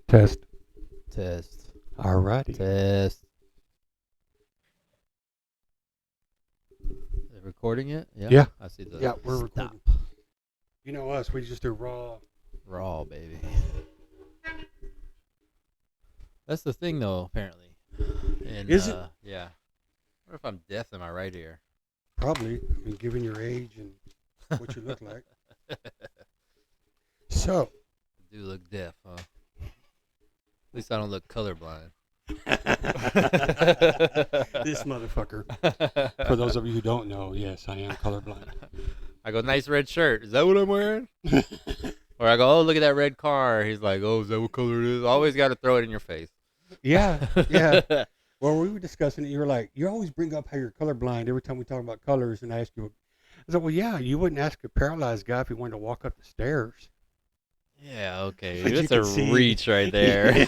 Test. Test. Alrighty. Test. Is it recording it? Yeah. Yeah. I see the Yeah, we're stop. recording. You know us, we just do raw. Raw, baby. That's the thing, though, apparently. And, Is it? Yeah. I wonder if I'm deaf in my right ear. Probably. I mean, given your age and what you look like. So. I do look deaf, huh? At least I don't look colorblind. This motherfucker. For those of you who don't know, yes, I am colorblind. I go, nice red shirt. Is that what I'm wearing? Or I go, oh, look at that red car. He's like, oh, is that what color it is? Always got to throw it in your face. Yeah, yeah. Well, we were discussing it. You were like, you always bring up how you're colorblind every time we talk about colors, and I ask you, I said, well, yeah, you wouldn't ask a paralyzed guy if he wanted to walk up the stairs. Yeah, okay. But you That's a can see. reach right there.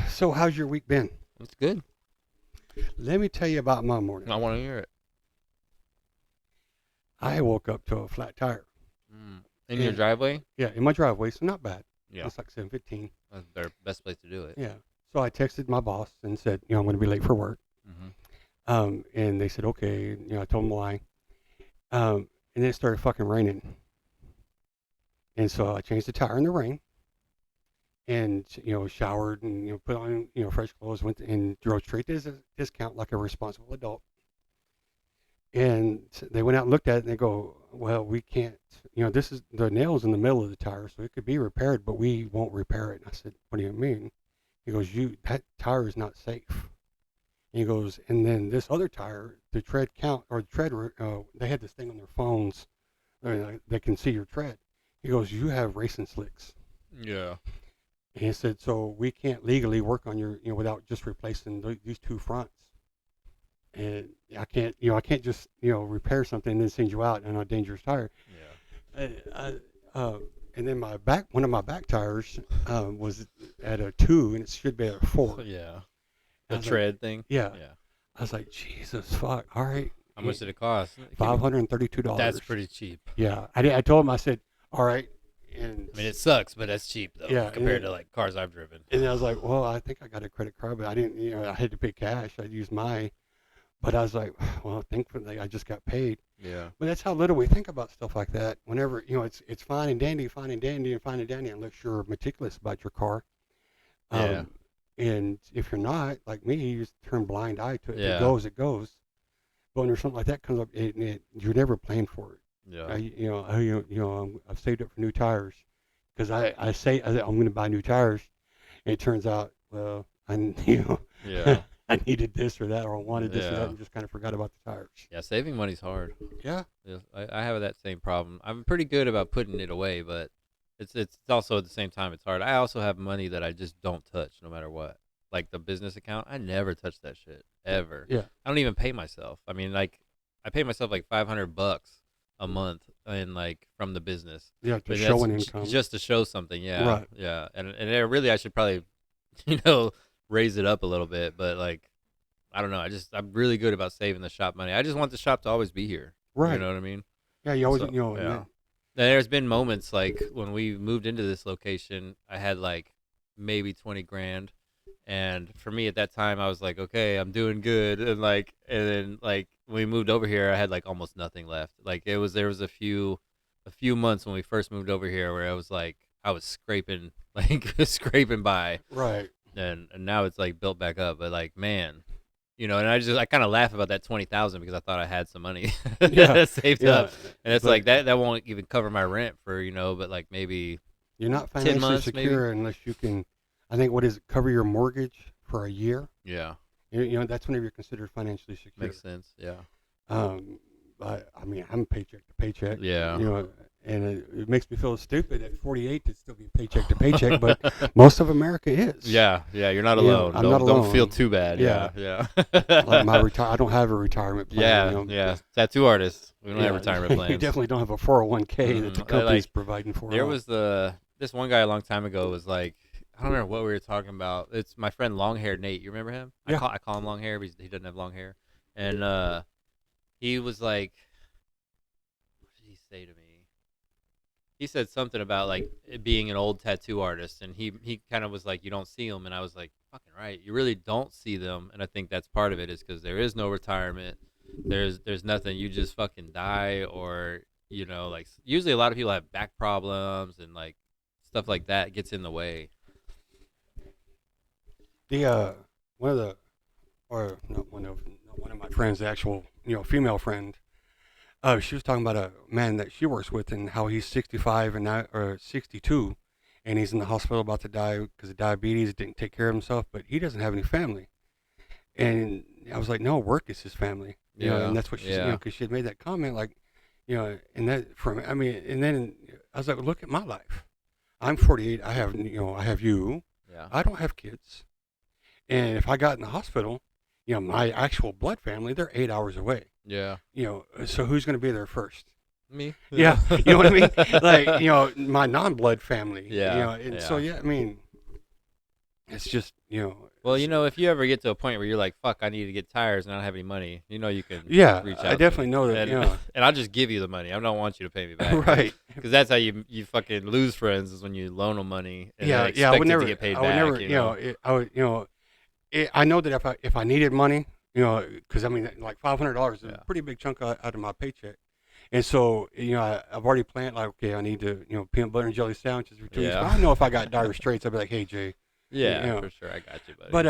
So how's your week been? It's good. Let me tell you about my morning. I want to hear it. I woke up to a flat tire. In your driveway? Yeah, in my driveway, so not bad. Yeah. It's like 7:15. That's their best place to do it. Yeah. So I texted my boss and said, I'm going to be late for work. Mm-hmm. And they said, okay. I told them why. And then it started fucking raining. And so I changed the tire in the rain. And, showered and, put on, fresh clothes, went and drove straight to the discount like a responsible adult. And they went out and looked at it and they go, well, we can't, this is the nail's in the middle of the tire, so it could be repaired, but we won't repair it. And I said, what do you mean? He goes, that tire is not safe. And he goes, and then this other tire, the tread count or the tread, they had this thing on their phones. They can see your tread. He goes, you have racing slicks. Yeah. And he said, so we can't legally work on your, without just replacing these two fronts. And I can't just, repair something and then send you out on a dangerous tire. Yeah. And then one of my back tires was at a 2 and it should be at a 4. Yeah. The I tread like, thing? Yeah. Yeah. I was like, Jesus, fuck. All right. How much did it cost? $532. That's pretty cheap. Yeah. I told him, I said, all right. And I mean, it sucks, but that's cheap, though, Yeah, compared to, like, cars I've driven. And I was like, well, I think I got a credit card, but I didn't, I had to pay cash. I used my. But I was like, well, thankfully I just got paid. Yeah. But that's how little we think about stuff like that. Whenever, it's fine and dandy, unless you're meticulous about your car. Yeah. And if you're not, like me, you just turn blind eye to it. Yeah. It goes. But when there's something like that comes up, you're never playing for it. Yeah. I've saved up for new tires because I say I'm going to buy new tires. And it turns out, well, Yeah. I needed this or that, or I wanted this or Yeah. that, and just kind of forgot about the tires. Yeah, saving money's hard. Yeah. Yeah, I have that same problem. I'm pretty good about putting it away, but it's also at the same time it's hard. I also have money that I just don't touch no matter what. Like the business account, I never touch that shit ever. Yeah. I don't even pay myself. I mean, like I pay myself like $500 a month and like from the business. Yeah, to But show an that's income. just to show something. Yeah. Right. Yeah. And really I should probably raise it up a little bit, but like I don't know. I'm really good about saving the shop money. I just want the shop to always be here. Right. You know what I mean? Yeah, you always, So, and yeah. There's been moments like when we moved into this location, I had like maybe 20 grand. And for me at that time, I was like, okay, I'm doing good. And then like when we moved over here, I had like almost nothing left. Like there was a few months when we first moved over here where I was scraping, like scraping by. right. And now it's like built back up. But like, man, and I kind of laugh about that 20,000 because I thought I had some money Yeah. saved Yeah. up, and it's But like that won't even cover my rent for but like maybe you're not 10 financially months, secure unless you can, I think, cover your mortgage for a year. yeah, That's whenever you're considered financially secure. makes sense. Yeah, But I mean, I'm paycheck to paycheck. yeah, And it makes me feel stupid at 48 to still be paycheck to paycheck, but most of America is. yeah. You're not Yeah, alone. I'm don't, not don't alone. feel too bad. Yeah. Yeah. Like I don't have a retirement plan. Yeah. Tattoo artists. We don't have Yeah, retirement plans. You definitely don't have a 401k that the Mhm. company's Like, providing for. There was this one guy a long time ago was like, I don't remember what we were talking about. It's my friend long hair Nate. You remember him? Yeah. I call him long hair, but he doesn't have long hair. And he was like, what did he say to me? he said something about like it being an old tattoo artist, and he kind of was like, you don't see them, and I was like, fucking right, you really don't see them, and I think that's part of it is because there is no retirement, there's nothing, you just fucking die, or like usually a lot of people have back problems and like stuff like that gets in the way. The one of the or not one of my friends, the actual female friend. She was talking about a man that she works with and how he's 65 and now or 62, and he's in the hospital about to die because of diabetes. Didn't take care of himself, but he doesn't have any family. And I was like, no, work is his family. Yeah, And that's what she's, yeah, because she had made that comment, like, and that from, I mean, and then I was like, look at my life. I'm 48. I have you. yeah, I don't have kids. And if I got in the hospital, my actual blood family, they're 8 hours away. yeah. So who's going to be there first? Me. Yeah, you know what I mean? Like, my non-blood family. Yeah, And yeah. so yeah, I mean, it's just, Well, it's- if you ever get to a point where you're like, "Fuck, I need to get tires and I don't have any money," you can yeah, reach out. I to definitely me. know that. and, and I'll just give you the money. I don't want you to pay me back, Right. Because that's how you fucking lose friends is when you loan them money and Yeah, then yeah. I expect would it never. to get paid I would back. never. I would. I know that if I needed money, because I mean, like $500 is Yeah. a pretty big chunk out of my paycheck. And so, I've already planned, like, okay, I need to, peanut butter and jelly sandwiches for 2 weeks. Yeah. But I know if I got dire straits, I'd be like, hey, Jay. Yeah, you for sure, I got you, buddy. But,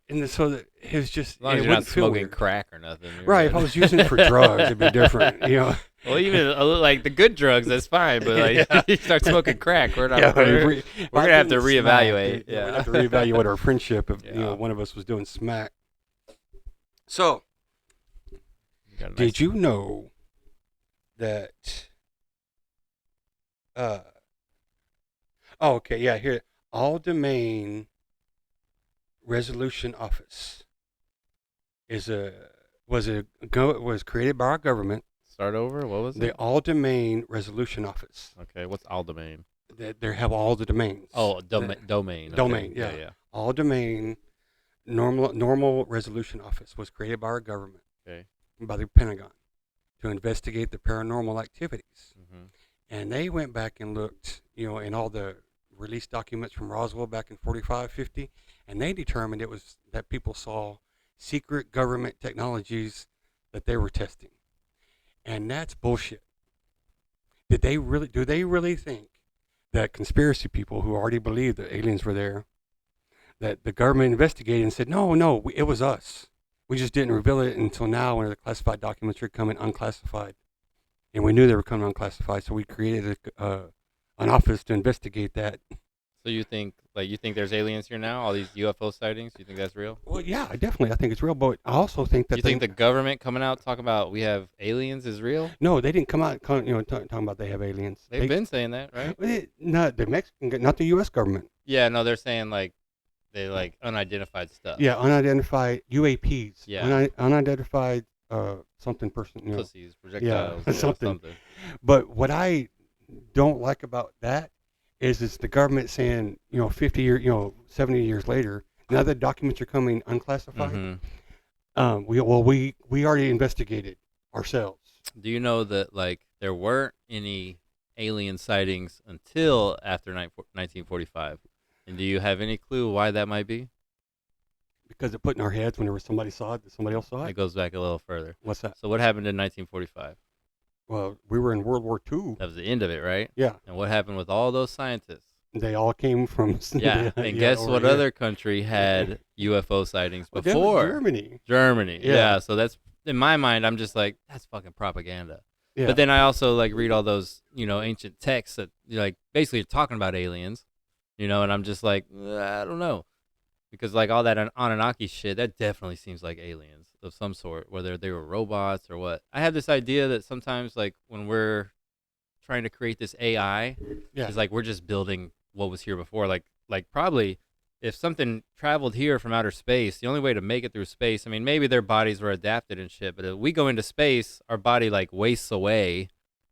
it was just, as long as it you're not wouldn't feel smoking weird. crack or nothing, you're Right. If good. I was using it for drugs, it'd be different, Well, even like the good drugs, that's fine. But like Yeah. you start smoking crack, we're not. Yeah, we're gonna have to doing reevaluate. smack, we'd Yeah. have to reevaluate our friendship if, Yeah. one of us was doing smack. So, Got a nice- did you know that, oh, okay, yeah, here, All Domain Resolution Office was created by our government. start over? What was The it? All Domain Resolution Office. Okay, what's all domain? They have all the domains. Oh, domain. Okay. Domain, yeah. yeah. All Domain Normal Resolution Office was created by our government, Okay. by the Pentagon, to investigate the paranormal activities. Mm-hmm. And they went back and looked, in all the released documents from Roswell back in 45, 50, and they determined it was that people saw secret government technologies that they were testing. And that's bullshit. Do they really think that conspiracy people who already believed that aliens were there, that the government investigated and said, no, it was us. We just didn't reveal it until now when the classified documents are coming unclassified. And we knew they were coming unclassified, so we created an office to investigate that. So you think there's aliens here now? All these UFO sightings? You think that's real? Well, yeah, definitely. I think it's real, but I also think that You think the government coming out talking about we have aliens is real? no, they didn't come out, talking about they have aliens. They've been saying that, right? Not the Mexican, not the U.S. government. Yeah, no, they're saying like they like unidentified stuff. Yeah, unidentified UAPs. Yeah. Unidentified something person. Pussies, projectiles, something. But what I don't like about that is it's the government saying, 50 years, 70 years later, now that documents are coming unclassified. Mm-hmm. We already investigated ourselves. Do you know that like there weren't any alien sightings until after 1945? And do you have any clue why that might be? Because it put in our heads whenever somebody saw it, that somebody else saw It it. goes back a little further. What's that? So what happened in 1945? Well, we were in World War II. That was the end of it, right? Yeah, And what happened with all those scientists? they all came from. Yeah. And guess over what here. other country had UFO sightings Well, that was before? Germany. Germany. Yeah. Yeah. So that's in my mind. I'm just like that's fucking propaganda. Yeah. But then I also like read all those ancient texts that like basically are talking about aliens, and I'm just like I don't know, because like all that Anunnaki shit that definitely seems like aliens of some sort, whether they were robots or what. I have this idea that sometimes like when we're trying to create this AI, yeah. it's like we're just building what was here before. Like probably if something traveled here from outer space, the only way to make it through space, I mean, maybe their bodies were adapted and shit, but if we go into space, our body like wastes away.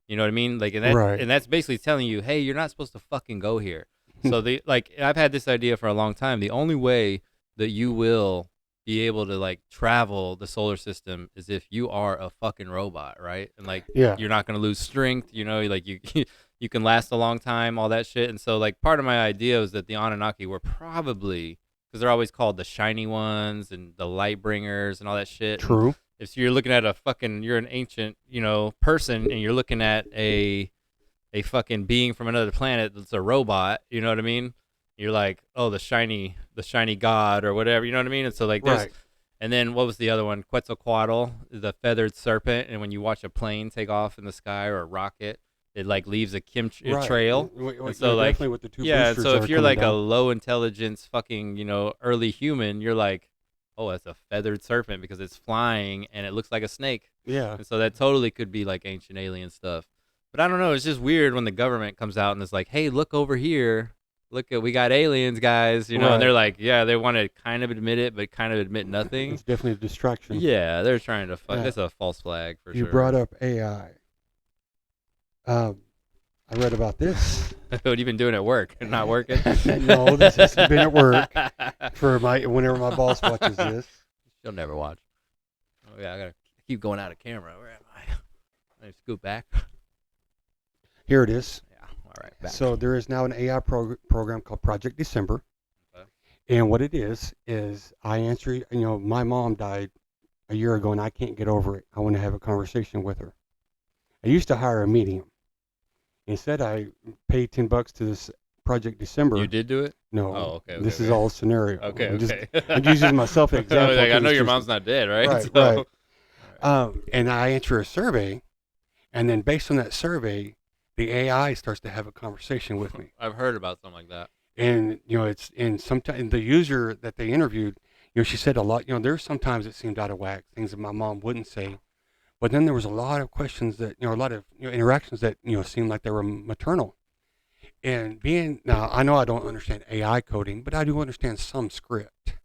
You know what I mean? Like, and Right. that's basically telling you, hey, you're not supposed to fucking go here. So I've had this idea for a long time. The only way that you will be able to like travel the solar system is if you are a fucking robot, right? And like, Yeah. you're not going to lose strength, like you you can last a long time, all that shit. And so like part of my idea was that the Anunnaki were probably, because they're always called the shiny ones and the light bringers and all that shit. And True. if you're looking at you're an ancient, person, and you're looking at a fucking being from another planet that's a robot, you know what I mean? You're like, oh, the shiny god or whatever, you know what I mean? And so like there's, Right. and then what was the other one? Quetzalcoatl, the feathered serpent, and when you watch a plane take off in the sky or a rocket, it like leaves a Right. trail. And so like, definitely with the two yeah, boosters so that if are you're coming like a down. low intelligence fucking, early human, you're like, oh, that's a feathered serpent because it's flying and it looks like a snake. Yeah. And so that totally could be like ancient alien stuff. But I don't know, it's just weird when the government comes out and it's like, hey, look over here. We got aliens, guys, and Right. they're like, yeah, they want to kind of admit it, but kind of admit nothing. It's definitely a distraction. Yeah, they're trying to fuck. Yeah. That's a false flag for You sure. brought up AI. I read about this. What you been doing at work? Not working? No, this has been at work for whenever my boss watches this. She'll never watch. Oh yeah, I gotta keep going out of camera. Where am I? I scoot back. Here it is. Yeah. All right. Back. So there is now an AI program called Project December. Okay. And what it is I answer, my mom died a year ago and I can't get over it. I want to have a conversation with her. I used to hire a medium. Instead, I paid $10 to this Project December. You did do it? No. Oh, okay. This okay. is all scenario. Okay. I'm using myself as an example. I know it's your just- mom's not dead, right? Right, So- right. And I answer a survey, and then based on that survey, the AI starts to have a conversation with me. I've heard about something like that. And sometimes the user that they interviewed, she said a lot. There's sometimes it seemed out of whack, things that my mom wouldn't say, but then there was a lot of questions that a lot of interactions that seemed like they were maternal. And now I know I don't understand AI coding, but I do understand some script.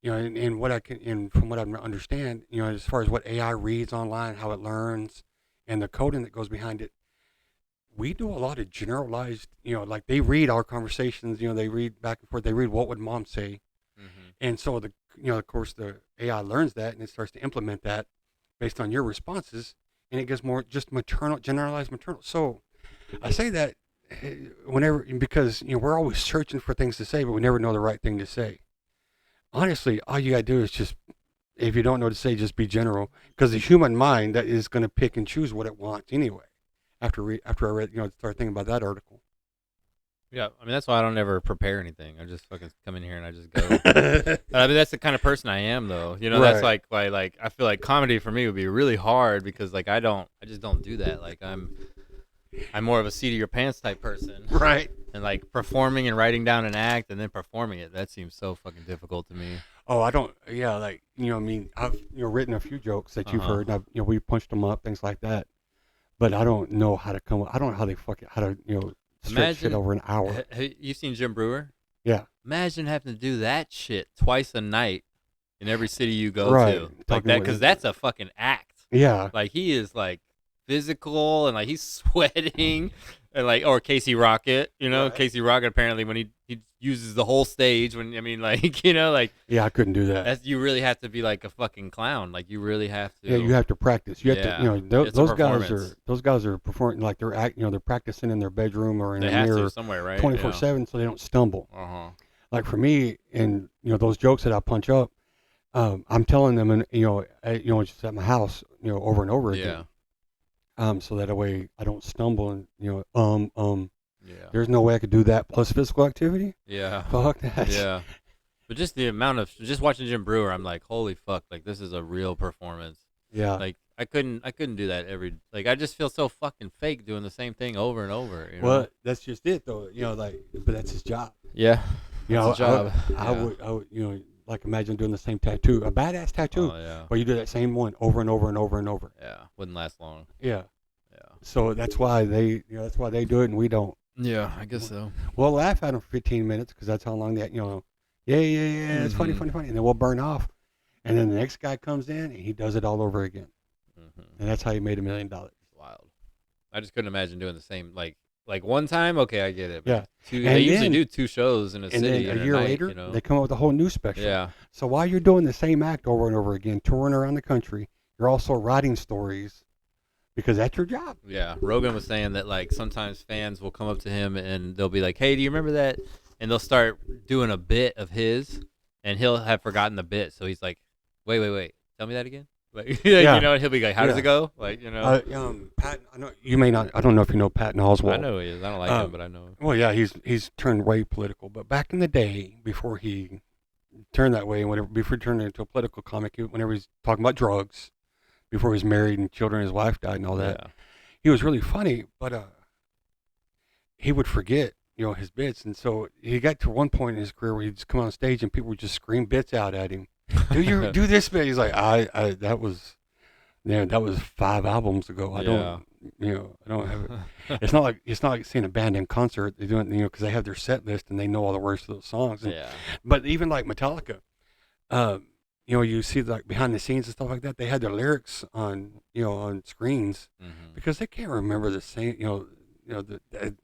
And what I can, and from what I understand, as far as what AI reads online, how it learns, and the coding that goes behind it, we do a lot of generalized, like they read our conversations, they read back and forth, they read what would mom say, Mm-hmm. and so of course the AI learns that and it starts to implement that based on your responses, and it gets more just maternal, generalized maternal. So I say that whenever, because we're always searching for things to say, but we never know the right thing to say. Honestly, all you gotta do is just, if you don't know what to say, just be general, because the human mind that is going to pick and choose what it wants anyway. After I read, started thinking about that article. Yeah, I mean that's why I don't ever prepare anything. I just fucking come in here and I just go. I mean that's the kind of person I am, though. That's Right. like why I feel like comedy for me would be really hard because like I just don't do that. Like I'm more of a seat of your pants type person. Right. And like performing and writing down an act and then performing it, that seems so fucking difficult to me. Oh, I don't. Yeah, like I've written a few jokes that you've Uh-huh. heard. And I've, we punched them up, things like that. But I don't know how to come. I don't know how they how to stretch shit Imagine- over an hour. You seen Jim Brewer? Yeah. Imagine having to do that shit twice a night in every city you go Right. to, like Talking that, with- because that's a fucking act. Yeah. Like he is like physical and like he's sweating and like, or Casey Rocket, Right. Casey Rocket apparently when he uses the whole stage when like like Yeah, I couldn't do that. that's, you really have to be like a fucking clown. Like you really have to. Yeah, you have to practice. You have Yeah, to. it's a Those guys are performing like they're they're practicing in their bedroom or in They a have mirror to somewhere, right? 24/7, so they don't stumble. Yeah. Uh-huh. Like for me, and those jokes that I punch up, I'm telling them, and just at my house, over and over Yeah. again. So that way I don't stumble and Yeah. There's no way I could do that plus physical activity. Yeah. Fuck that. Yeah. But just the amount of just watching Jim Brewer, I'm like, holy fuck! Like this is a real performance. Yeah. Like I couldn't do that like I just feel so fucking fake doing the same thing over and over. Well, that's just it though. But that's his job. Yeah. That's a job. I would, like imagine doing the same tattoo, a badass tattoo, Oh yeah. but you do that same one over and over and over and over. Yeah. Wouldn't last long. Yeah. Yeah. So that's why they do it and we don't. Yeah, I guess so. We'll laugh at them for 15 minutes because that's how long that, yeah, it's funny, Mhm. funny, funny. And then we'll burn off. And then the next guy comes in and he does it all over again. Mm-hmm. And that's how he made $1 million. It's wild. I just couldn't imagine doing the same like one time. Okay, I get it. But Yeah. Two, And they usually then- do 2 shows in a And city. then in a year night, later, they come up with a whole new special. Yeah. So while you're doing the same act over and over again, touring around the country, you're also writing stories because that's your job. Yeah, Rogan was saying that like sometimes fans will come up to him and they'll be like, "Hey, do you remember that?" And they'll start doing a bit of his, and he'll have forgotten the bit. So he's like, "Wait, tell me that again." Like, Yeah. you know, and he'll be like, "How does Yeah. it go?" Like, you know, Pat, I know you may not. I don't know if you know Patton Oswalt. I know he is. I don't like him, but I know him. Well, yeah, he's turned way political. But back in the day, before he turned that way, and whatever, before he turned into a political comic, whenever he's talking about drugs, before he was married and children, his wife died and all that, Yeah. he was really funny. But he would forget, his bits, and so he got to one point in his career where he'd just come on stage and people would just scream bits out at him. Do this bit. He's like, I that was. Yeah, that was 5 albums ago. I don't have it. It's not like seeing a band in concert. They do it, because they have their set list and they know all the words to those songs. And, Yeah. But even like Metallica, you see like behind the scenes and stuff like that. They had their lyrics on on screens Mm-hmm. because they can't remember the same.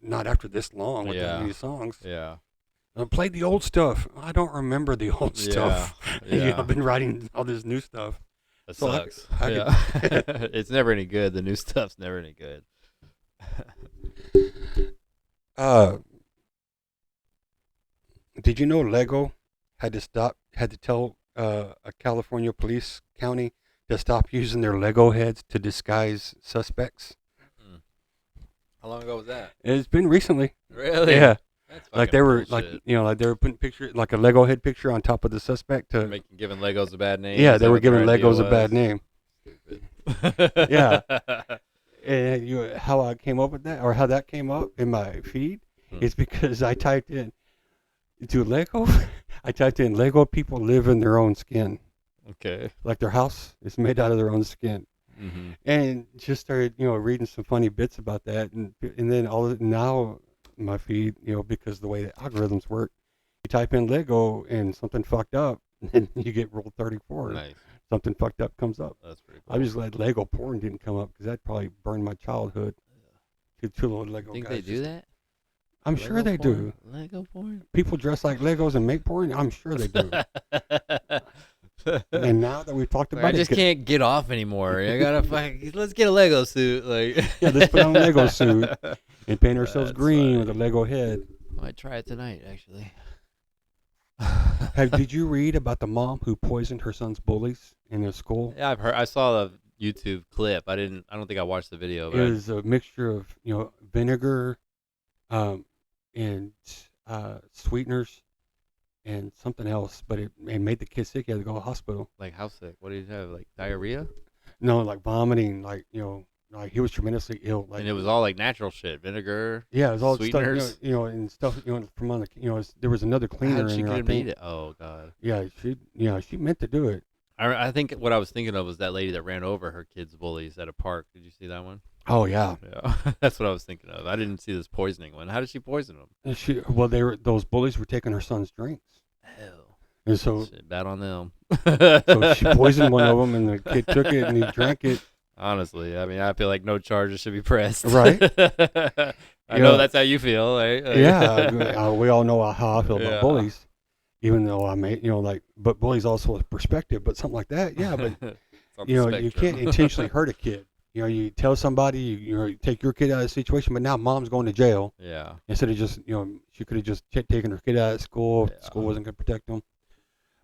Not after this long with that many songs. Yeah. Play the old stuff. I don't remember the old stuff. Yeah. I've been writing all this new stuff. That So sucks. I Yeah. It's never any good. The new stuff's never any good. Did you know Lego had to tell a California police county to stop using their Lego heads to disguise suspects? How long ago was that? It's been recently. Really? Yeah. That's Like fucking they were bullshit. like they were putting like a Lego head picture on top of the suspect to Giving Legos a bad name. yeah, Is they that were what their giving idea Legos a bad was? name. Stupid. Yeah. And how I came up with that, or how that came up in my feed, is because I typed in to Lego. I typed in Lego people live in their own skin, Okay. like their house is made out of their own skin, Mm-hmm. and just started reading some funny bits about that, and then now my feed because the way the algorithms work, you type in Lego and something fucked up, and you get Rule 34. Nice. Something fucked up comes up. That's pretty cool. I'm just glad Lego porn didn't come up because that probably burned my childhood. Two little Lego Think guys. they do that? I'm sure they do. Lego porn? People dress like Legos and make porn. I'm sure they do. And now that we've talked about I just can't get off anymore. I gotta let's get a Lego suit. Like yeah, let's put on a Lego suit and paint ourselves That's green funny. with a Lego head. I might try it tonight, actually. Did you read about the mom who poisoned her son's bullies in their school? Yeah, I've heard. I saw the YouTube clip. I don't think I watched the video. It But was a mixture of vinegar, and sweeteners and something else, but it made the kid sick. He had to go to the hospital. like how sick? What did he have? Like diarrhea? No, like vomiting, like like he was tremendously ill. Like And it was all like natural shit, vinegar. yeah, it was all sweeteners? stuff, and stuff, from on the, there was another How cleaner did she in get there. I him to eat think. it? Oh god. Yeah, she meant to do it. I think what I was thinking of was that lady that ran over her kids' bullies at a park. Did you see that one? Oh yeah, Yeah, that's what I was thinking of. I didn't see this poisoning one. How did she poison them? those bullies were taking her son's drinks, Hell, and so shit, bad on them. so she poisoned one of them, and the kid took it and he drank it. Honestly, I mean, I feel like no charges should be pressed. Right. I know that's how you feel, right? Yeah, we all know how I feel Yeah. about bullies, even though I may, but bullies also a perspective, but something like that, yeah, but It's on the you can't spectrum. intentionally hurt a kid. You tell somebody, you take your kid out of the situation, but now mom's going to jail Yeah. instead of just, she could have just taken her kid out of school. Yeah. School wasn't going to protect them.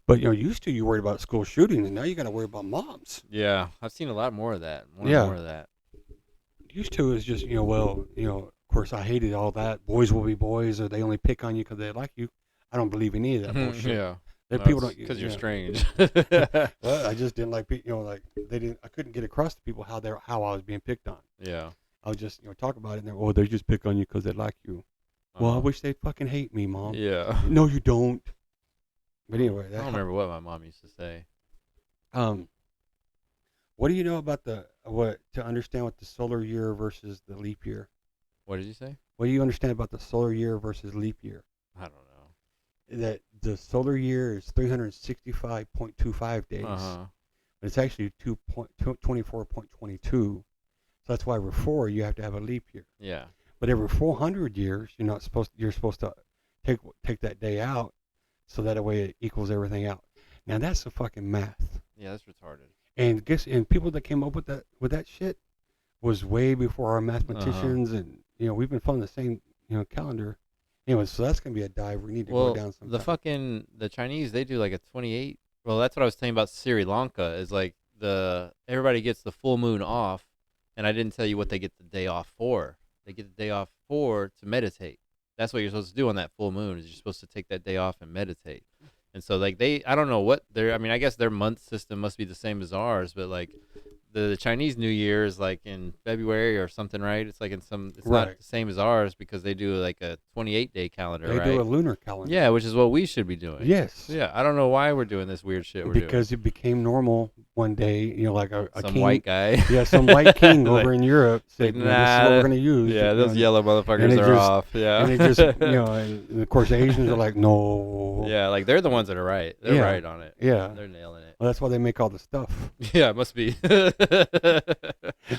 But used to you worried about school shootings, and now you got to worry about moms. Yeah. I've seen a lot more of that. Yeah. More of that. Used to is just, of course I hated all that. Boys will be boys, or they only pick on you because they like you. I don't believe in any of that bullshit. Yeah. People don't, Because you're yeah. strange. Well, I just didn't like, like they didn't. I couldn't get across to people how I was being picked on. Yeah. I would just, talk about it, and oh, they just pick on you because they like you. Well, I wish they'd fucking hate me, Mom. Yeah. No, you don't. But anyway, I don't remember what my mom used to say. What do you know about to understand what the solar year versus the leap year? What did you say? What do you understand about the solar year versus leap year? I don't know. That the solar year is 365.25 days. Uh-huh. But it's actually 24.22. So that's why every 4 you have to have a leap year. Yeah. But every 400 years, you're supposed to take that day out, so that way it equals everything out. Now that's the fucking math. Yeah, that's retarded. And people that came up with that shit was way before our mathematicians, and we've been following the same calendar. Anyway, so that's gonna be a dive we need to go Well, down the sometime. the Chinese, they do like a 28. Well, that's what I was saying about Sri Lanka is like everybody gets the full moon off, and I didn't tell you what they get the day off for. They get the day off for to meditate. That's what you're supposed to do on that full moon. Is you're supposed to take that day off and meditate. And so like I don't know what I mean, I guess their month system must be the same as ours, but like the Chinese New Year is like in February or something, right? It's like it's not Right. the same as ours because they do like a 28-day calendar, They do a right? lunar calendar. Yeah, which is what we should be doing. Yes. Yeah, I don't know why we're doing this weird shit we're doing. Because it became normal one day, like a Some king. white guy. Yeah, some white king Like, over in Europe said, like, this is what we're nah, going to use. yeah, those yellow motherfuckers it are just- off. Yeah. And they just, and of course the Asians are like, no. yeah, like they're the ones that are right. They're Yeah. right on it. Yeah. They're nailing it. Well, that's why they make all the stuff. Yeah, it must be.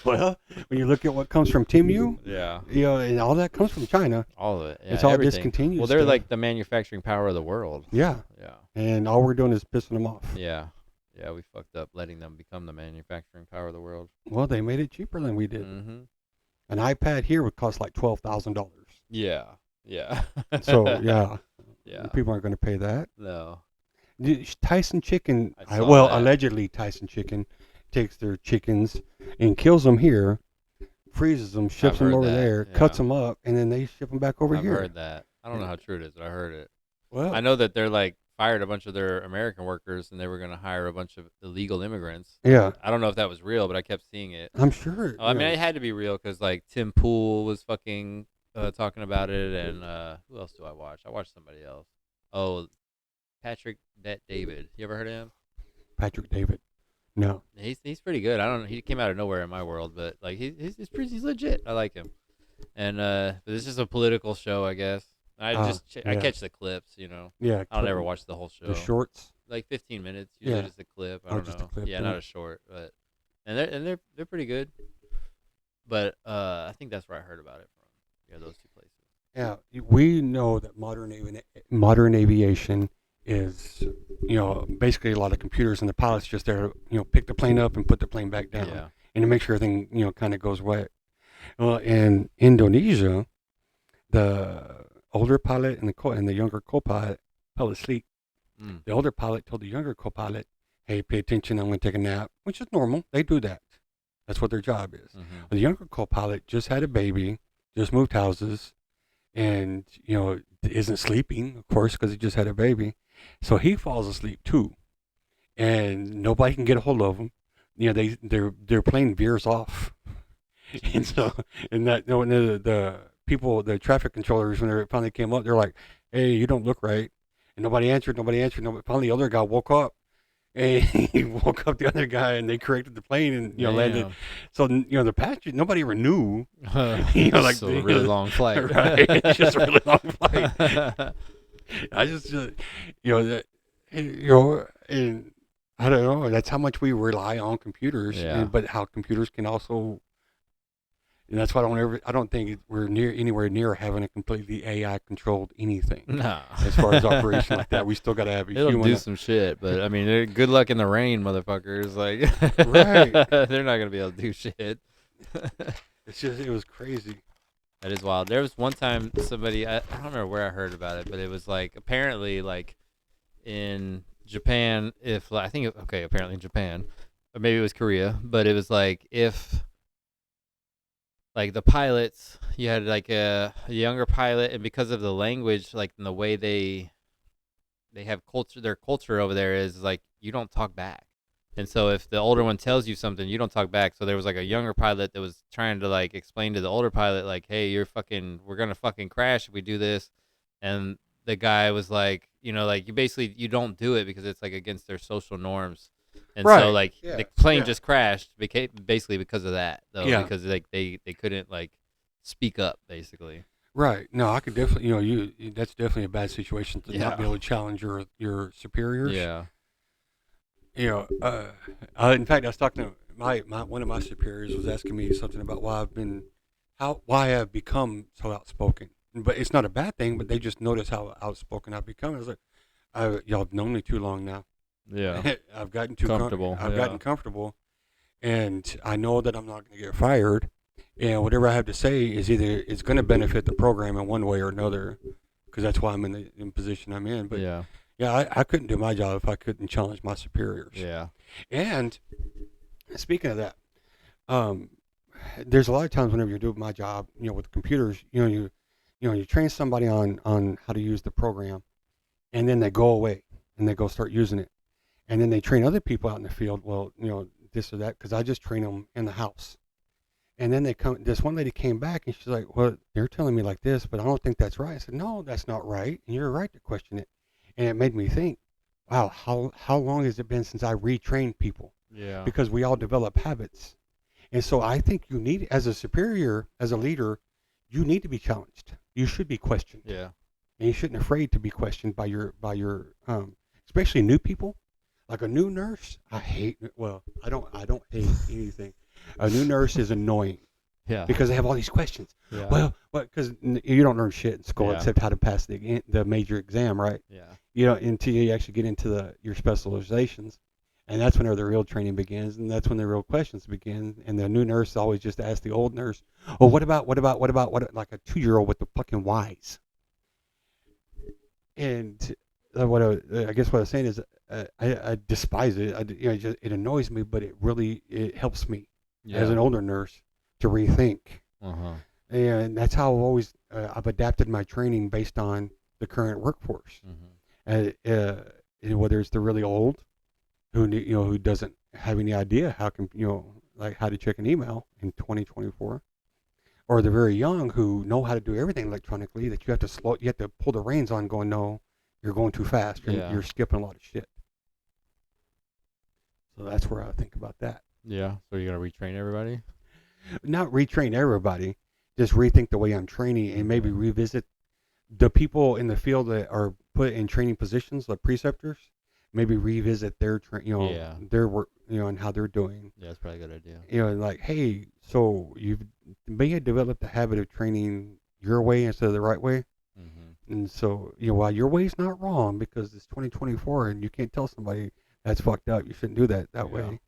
Well, when you look at what comes from Timu, yeah, and all that comes from China. all of it. Yeah, It's all everything. discontinued Well, they're stuff. like the manufacturing power of the world. Yeah. Yeah. And all we're doing is pissing them off. Yeah. Yeah, we fucked up letting them become the manufacturing power of the world. Well, they made it cheaper than we did. Mm-hmm. An iPad here would cost like $12,000. Yeah. Yeah. So, yeah. Yeah. People aren't going to pay that. No. Tyson Chicken, I saw that. allegedly Tyson Chicken takes their chickens and kills them here, freezes them, ships I've them heard over that, there, yeah. cuts them up, and then they ship them back over I've here. heard that. I don't know how true it is, but I heard it. Well, I know that they're like fired a bunch of their American workers and they were going to hire a bunch of illegal immigrants. yeah, I don't know if that was real, but I kept seeing it. I'm sure. Oh, I mean, it had to be real because like Tim Pool was fucking talking about it, and who else do I watch? I watched somebody else. Oh, Patrick Bet David. You ever heard of him? Patrick David. No. He's pretty good. I don't know. He came out of nowhere in my world, but like he's he's legit. I like him. And but it's just a political show, I guess. I I yeah. catch the clips, you know. Yeah. I don't ever watch the whole show. the shorts. Like 15 minutes, usually Yeah. just a clip. I Oh, don't just know. a clip, yeah, yeah. not a short, but they're pretty good. But I think that's where I heard about it from. Yeah, those two places. Yeah, we know that modern aviation is, basically a lot of computers, and the pilot's just there to, pick the plane up and put the plane back down, Yeah. and to make sure everything, kind of goes wet. Well, in Indonesia, the older pilot and the younger co-pilot fell asleep. Mm. The older pilot told the younger co-pilot, "Hey, pay attention. I'm going to take a nap," which is normal. They do that. That's what their job is. Mm-hmm. The younger co-pilot just had a baby, just moved houses, and isn't sleeping, of course, because he just had a baby. So he falls asleep too, and nobody can get a hold of him. Their plane veers off, and so when the people, the traffic controllers, when they finally came up, they're like, "Hey, you don't look right," and nobody answered. Finally, the other guy woke up. And he woke up the other guy, and they corrected the plane, and landed. So the passenger, nobody ever knew. Like so a really long flight. Right? It's just a really long flight. I just, that, and I don't know. That's how much we rely on computers. Yeah. But how computers can also, and that's why I don't think we're anywhere near having a completely AI controlled anything. Nah. As far as operation like that, we still got to have a It'll human. do some shit, but I mean, good luck in the rain, motherfuckers. Like, Right. They're not gonna be able to do shit. It was crazy. That is wild. There was one time somebody, I don't remember where I heard about it, but it was like apparently like in Japan, apparently in Japan, or maybe it was Korea, but it was like if like the pilots, you had like a younger pilot, and because of the language, like in the way they have culture, their culture over there is like you don't talk back. And so if the older one tells you something, you don't talk back. So there was like a younger pilot that was trying to like explain to the older pilot, like, "Hey, we're gonna fucking crash if we do this." And the guy was like, like you don't do it because it's like against their social norms. And Right. so like Yeah. the plane Yeah. just crashed basically because of that, though, Yeah. because like they couldn't like speak up basically. Right. No, I could definitely, that's definitely a bad situation to Yeah. not be able to challenge your superiors. Yeah. In fact, I was talking to one of my superiors was asking me something about why I've become so outspoken. But it's not a bad thing, but they just notice how outspoken I've become. I was like, y'all have known me too long now. Yeah. I've gotten too Comfortable, I've yeah. gotten comfortable, and I know that I'm not going to get fired, and whatever I have to say is either it's going to benefit the program in one way or another, because that's why I'm in the position I'm in. But Yeah. yeah, I couldn't do my job if I couldn't challenge my superiors. Yeah. And speaking of that, um, there's a lot of times whenever you're doing my job, with computers, you train somebody on how to use the program, and then they go away and they go start using it, and then they train other people out in the field. Well, this or that, because I just train them in the house. And then they come. This one lady came back and she's like, "Well, they're telling me like this, but I don't think that's right." I said, "No, that's not right, and you're right to question it." And it made me think, wow, how long has it been since I retrained people? Yeah. Because we all develop habits, and so I think you need, as a superior, as a leader, you need to be challenged. You should be questioned, Yeah. and you shouldn't afraid to be questioned by your especially new people. Like a new nurse, I hate. Well, I don't hate anything. A new nurse is annoying Yeah. because they have all these questions. Yeah. Well, because you don't learn shit in school Yeah. except how to pass the major exam, right? Yeah. Until you actually get into your specializations, and that's whenever the real training begins, and that's when the real questions begin. And the new nurse always just asks the old nurse, "Oh, what about, what?" Like a 2-year-old with the fucking whys. And I guess what I was saying is, I despise it. It annoys me, but it helps me as an older nurse to rethink. Uh-huh. And that's how I've adapted my training based on the current workforce. Whether it's the really old who doesn't have any idea how to check an email in 2024, or the very young who know how to do everything electronically, that you have to pull the reins on, going, no, you're going too fast, you're skipping a lot of shit. So that's where I think about that. Yeah. So you're gonna retrain everybody? Not retrain everybody, just rethink the way I'm training, and maybe revisit the people in the field that are put in training positions, like preceptors. Maybe revisit their their work, and how they're doing. Yeah, that's probably a good idea. Like, hey, so you've may have developed the habit of training your way instead of the right way. And so, while your way's not wrong, because it's 2024 and you can't tell somebody that's fucked up, you shouldn't do that way.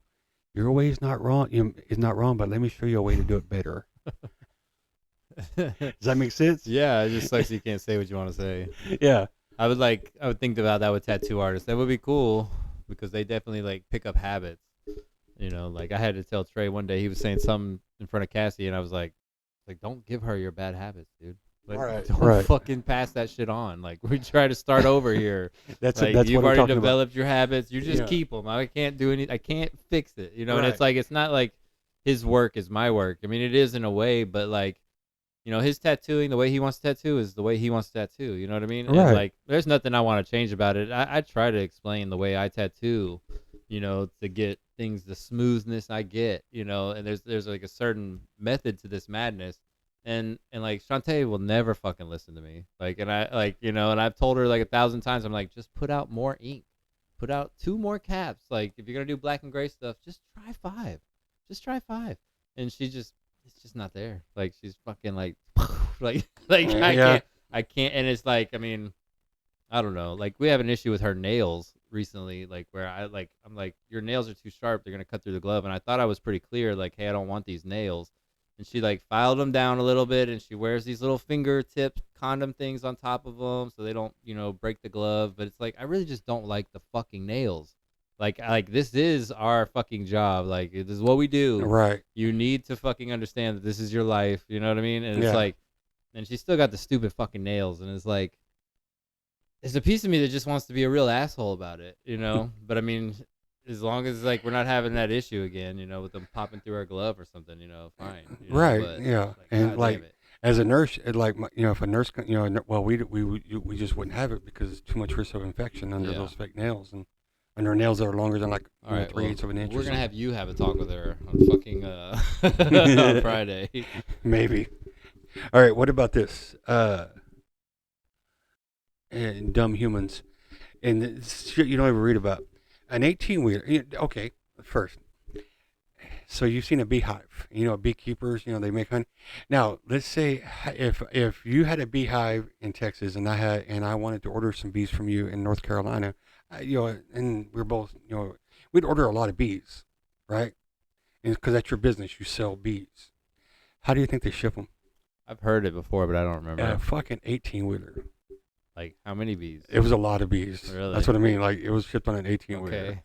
Your way is not wrong. Is not wrong, but let me show you a way to do it better. Does that make sense? Yeah, it just sucks you can't say what you want to say. Yeah. I would think about that with tattoo artists. That would be cool because they definitely pick up habits. Like I had to tell Trey one day, he was saying something in front of Cassie, and I was like, don't give her your bad habits, dude. Don't fucking pass that shit on. We try to start over here. That's you've what I'm already talking developed your habits. You just Yeah. keep them. I can't do any. I can't fix it. And Right. it's it's not like his work is my work. I mean, it is in a way, but his tattooing, the way he wants to tattoo is the way he wants to tattoo. You know what I mean? Right. And there's nothing I want to change about it. I try to explain the way I tattoo, to get things the smoothness I get, and there's a certain method to this madness. And Shantae will never fucking listen to me. And I've told her 1,000 times, I'm like, just put out more ink. Put out 2 more caps. If you're gonna do black and gray stuff, just try 5. Just try 5. And it's just not there. She's fucking Yeah. I can't, and it's I mean, I don't know. We have an issue with her nails recently, where I'm like, your nails are too sharp, they're gonna cut through the glove. And I thought I was pretty clear, hey, I don't want these nails. And she filed them down a little bit, and she wears these little fingertip condom things on top of them so they don't, break the glove. But it's I really just don't like the fucking nails. This is our fucking job. This is what we do. Right. You need to fucking understand that this is your life. You know what I mean? And Yeah. it's and she's still got the stupid fucking nails, and it's there's a piece of me that just wants to be a real asshole about it, But I mean, as long as we're not having that issue again, with them popping through our glove or something, fine. Right. But, Yeah. God damn it. As a nurse, if a nurse, well, we just wouldn't have it because it's too much risk of infection under Yeah. those fake nails, and under nails that are longer than All right, 3/8 of an inch. we're or gonna have something. you have a talk with her on fucking on Friday. Maybe. All right. What about this? And dumb humans, and this shit you don't ever read about. An 18-wheeler. Okay, first. So you've seen a beehive. Beekeepers. They make honey. Now let's say if you had a beehive in Texas, and I wanted to order some bees from you in North Carolina, and we're both, we'd order a lot of bees, right? because that's your business. You sell bees. How do you think they ship them? I've heard it before, but I don't remember. A fucking 18-wheeler. Like, how many bees? It was a lot of bees. Really? That's what I mean. Like, it was shipped on an 18-wheeler. Okay.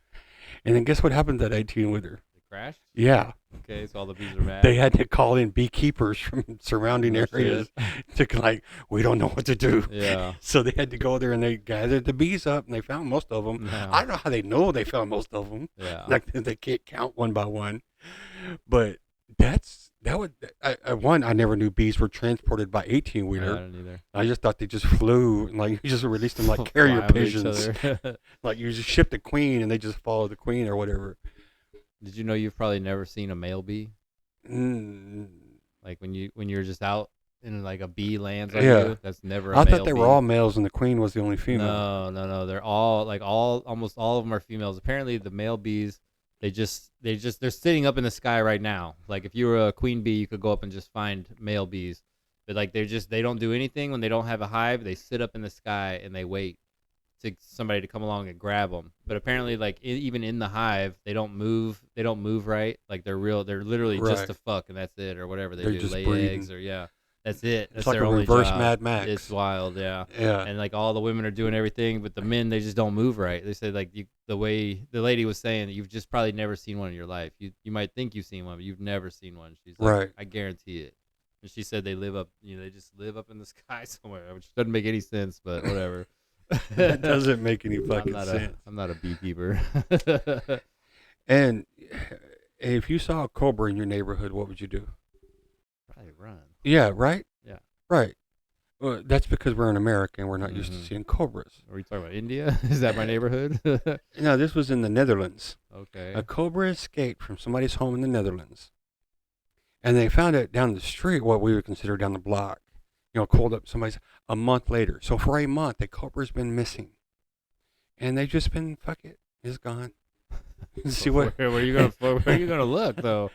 And then guess what happened to that 18-wheeler? It crashed? Yeah. Okay, so all the bees are mad. They had to call in beekeepers from surrounding Oh, areas shit. to like, we don't know what to do. Yeah. So they had to go there and they gathered the bees up and they found most of them. No. I don't know how they know they found most of them. Yeah. Like they can't count one by one. But I never knew bees were transported by 18-wheeler. I don't either. I just thought they just flew and like you just released them like Fly carrier over each pigeons. other. Like you just ship the queen and they just follow the queen or whatever. Did you know you've probably never seen a male bee? Mm. Like when you're just out and like a bee lands on Yeah. you, that's never a I male thought they bee. were all males and the queen was the only female. No. They're all almost all of them are females. Apparently the male bees, they're sitting up in the sky right now. Like if you were a queen bee, you could go up and just find male bees. But like they don't do anything when they don't have a hive. They sit up in the sky and they wait to somebody to come along and grab them. But apparently like even in the hive, they don't move right. Like they're literally just Right. to fuck and that's it or whatever they They're do, just lay breeding. eggs or that's it. That's It's like their a only reverse job. Mad Max. It's wild, yeah. Yeah. And like all the women are doing everything, but the men they just don't move right. They said like the way the lady was saying that you've just probably never seen one in your life. You might think you've seen one, but you've never seen one. She's like, Right. I guarantee it. And she said they just live up in the sky somewhere, which doesn't make any sense, but whatever. That doesn't make any fucking sense. I'm not a beekeeper. And if you saw a cobra in your neighborhood, what would you do? Probably run. Yeah, right? Yeah. Right. Well, that's because we're in America and we're not used to Mhm. seeing cobras. Are we talking about India? Is that my neighborhood? No, this was in the Netherlands. Okay. A cobra escaped from somebody's home in the Netherlands. And they found it down the street, what we would consider down the block. Coiled up somebody's a month later. So for a month, the cobra's been missing. And they've just been, fuck it, it's gone. See what? Where are you gonna look though?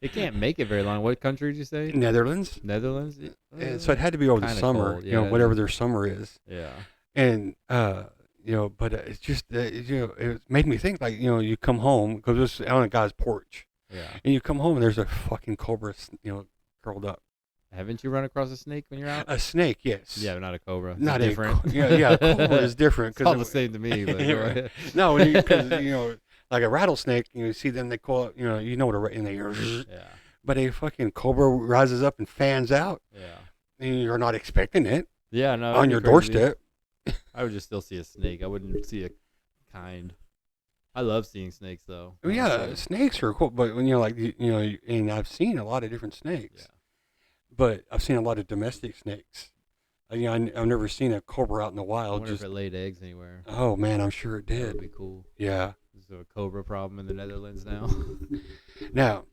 It can't make it very long. What country did you say? Netherlands. Netherlands. And so it had to be over the Kinda summer, cold, yeah. whatever their summer is. Yeah. And, but it's just, it made me think like, you come home, because it was on a guy's porch. Yeah. And you come home and there's a fucking cobra, curled up. Haven't you run across a snake when you're out? A snake, yes. Yeah, but not a cobra. It's Not different. a cobra is different. It's all the same to me. But go ahead. No, because like a rattlesnake, you see them, they call it, you know what and they, Yeah. but a fucking cobra rises up and fans out, Yeah. and you're not expecting it Yeah. No. on it'd your be crazy. doorstep. I would just still see a snake. I wouldn't see a kind. I love seeing snakes though. Well, yeah, honestly. snakes are cool, but when you're like, and I've seen a lot of different snakes, Yeah. but I've seen a lot of domestic snakes. I've never seen a cobra out in the I wild. wonder Just, if it laid eggs anywhere. oh man, I'm sure it That did. would be cool. Yeah. Is there a cobra problem in the Netherlands now? Now,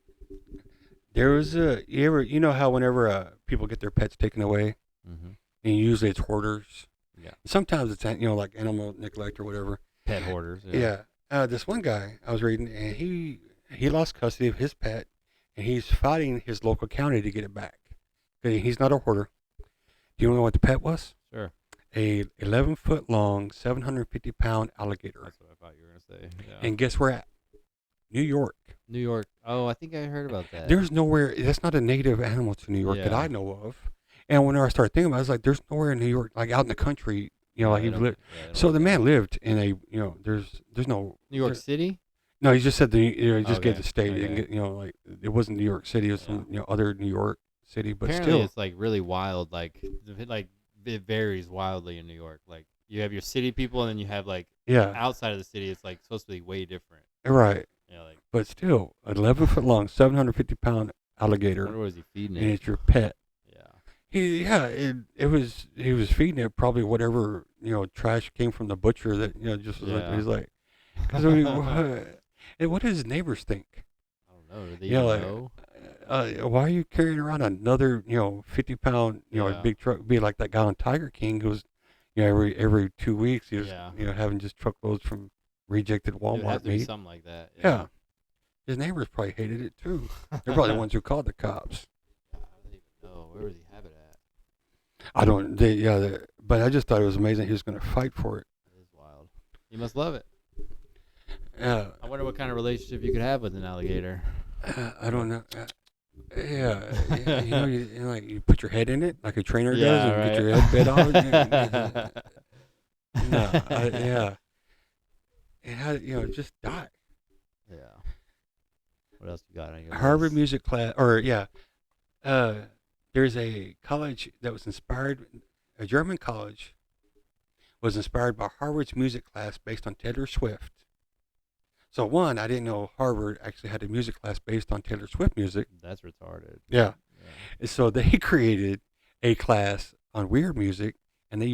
there was you know how whenever people get their pets taken away, Mm-hmm. and usually it's hoarders. Yeah. Sometimes it's like animal neglect or whatever. Pet hoarders. Yeah. This one guy I was reading, and he lost custody of his pet, and he's fighting his local county to get it back. 'Cause he's not a hoarder. Do you know what the pet was? Sure. A 11-foot long, 750-pound alligator. That's what I thought you were gonna say. Yeah. And guess where at? New York. New York. Oh, I think I heard about that. There's nowhere. That's not a native animal to New York that Yeah. I know of. And when I started thinking about it, I was like, there's nowhere in New York, like out in the country, like he lived. So the man lived in a, there's no. New York there- City. No, he just said he just gave Okay, the state. He okay. didn't get, like it wasn't New York City. It was some, other New York city, but Apparently, still. it's like really wild. Like it varies wildly in New York. Like you have your city people, and then you have like Yeah. outside of the city. It's like supposed to be way different. Right. Yeah, like But still, 11-foot long, 750-pound I alligator, wonder what is he feeding and it? it's your pet. Yeah. He was feeding it probably whatever trash came from the butcher that just was Yeah. he's like, because I mean, what do his neighbors think? I don't know. Do they Yeah, even like, know? Why are you carrying around another 50-pound Yeah. big truck? Be like that guy on Tiger King who's every 2 weeks he was Yeah. having just truckloads from rejected It would have Walmart to be meat. something like that. Yeah. His neighbors probably hated it too. They're probably the ones who called the cops. I don't even know. Where would he have it at? I don't. But I just thought it was amazing he was going to fight for it. That is wild. You must love it. Yeah. I wonder what kind of relationship you could have with an alligator. I don't know. Yeah, like you put your head in it like a trainer does, Yeah, and get right. your head bit off. No, yeah, it had just die. Yeah. What else you got on your Harvard list? music class, or yeah, uh, there's a college that was inspired, a German college was inspired by Harvard's music class based on Taylor Swift. So one, I didn't know Harvard actually had a music class based on Taylor Swift music. That's retarded. Yeah. Yeah. And so they created a class on weird music, and they're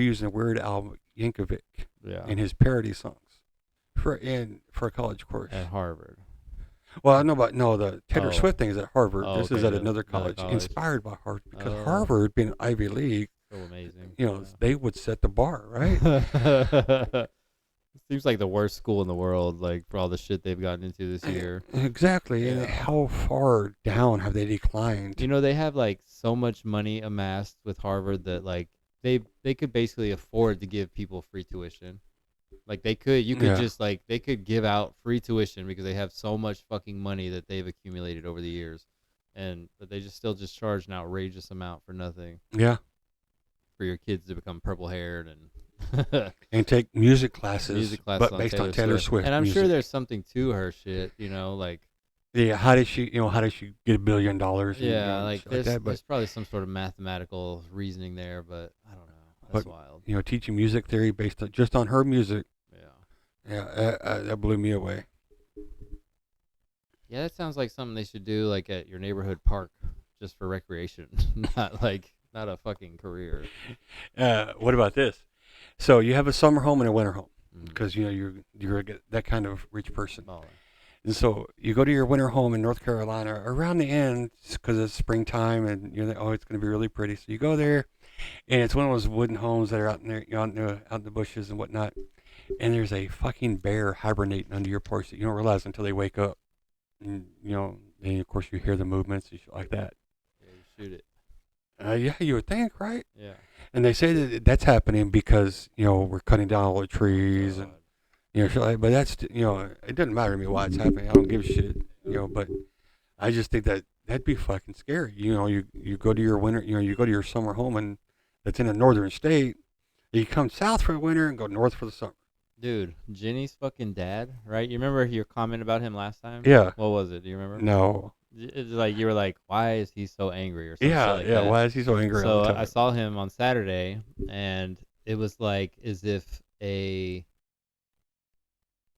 using Weird Al Yankovic Yeah. in his parody songs for a college course. At Harvard. Well, I know about no the Taylor Oh. Swift thing is at Harvard. Oh, This is okay, at another another college, college. inspired by Harvard because Oh. Harvard, being Ivy League, So amazing. they would set the bar, right? Seems like the worst school in the world, like for all the shit they've gotten into this year. Exactly. And Yeah. how far down have they declined? You know, they have like so much money amassed with Harvard that like they could basically afford to give people free tuition. Like you could Yeah. just like they could give out free tuition because they have so much fucking money that they've accumulated over the years. But they just charge an outrageous amount for nothing Yeah. for your kids to become purple haired and And take music classes, music classes but on based on Taylor Swift. And I'm sure music. there's something to her shit, like Yeah, how did she get $1 billion? And, yeah, like shit like that. But there's probably some sort of mathematical reasoning there, but I don't know. That's But- wild. teaching music theory based on, just on her music. Yeah. Yeah, that blew me away. Yeah, that sounds like something they should do like at your neighborhood park just for recreation, not a fucking career. What about this? So you have a summer home and a winter home Mm. because you're that kind of rich person. Baller. And so you go to your winter home in North Carolina around the end because it's springtime and you're like, oh, it's going to be really pretty. So you go there, and it's one of those wooden homes that are out in there, out in the bushes and whatnot. And there's a fucking bear hibernating under your porch that you don't realize until they wake up. And and of course you hear the movements and shit like that. Yeah, you shoot it. Yeah, you would think, right? Yeah. And they say that that's happening because we're cutting down all the trees and shit like. But that's it doesn't matter to me why it's happening. I don't give a shit. But I just think that'd be fucking scary. You go to your winter. You go to your summer home and that's in a northern state. You come south for the winter and go north for the summer. Dude, Jenny's fucking dad, right? You remember your comment about him last time? Yeah. What was it? Do you remember? No. It's like you were like, why is he so angry or something? Yeah. like Yeah. that. Why is he so angry So all the time? I saw him on Saturday, and it was like as if a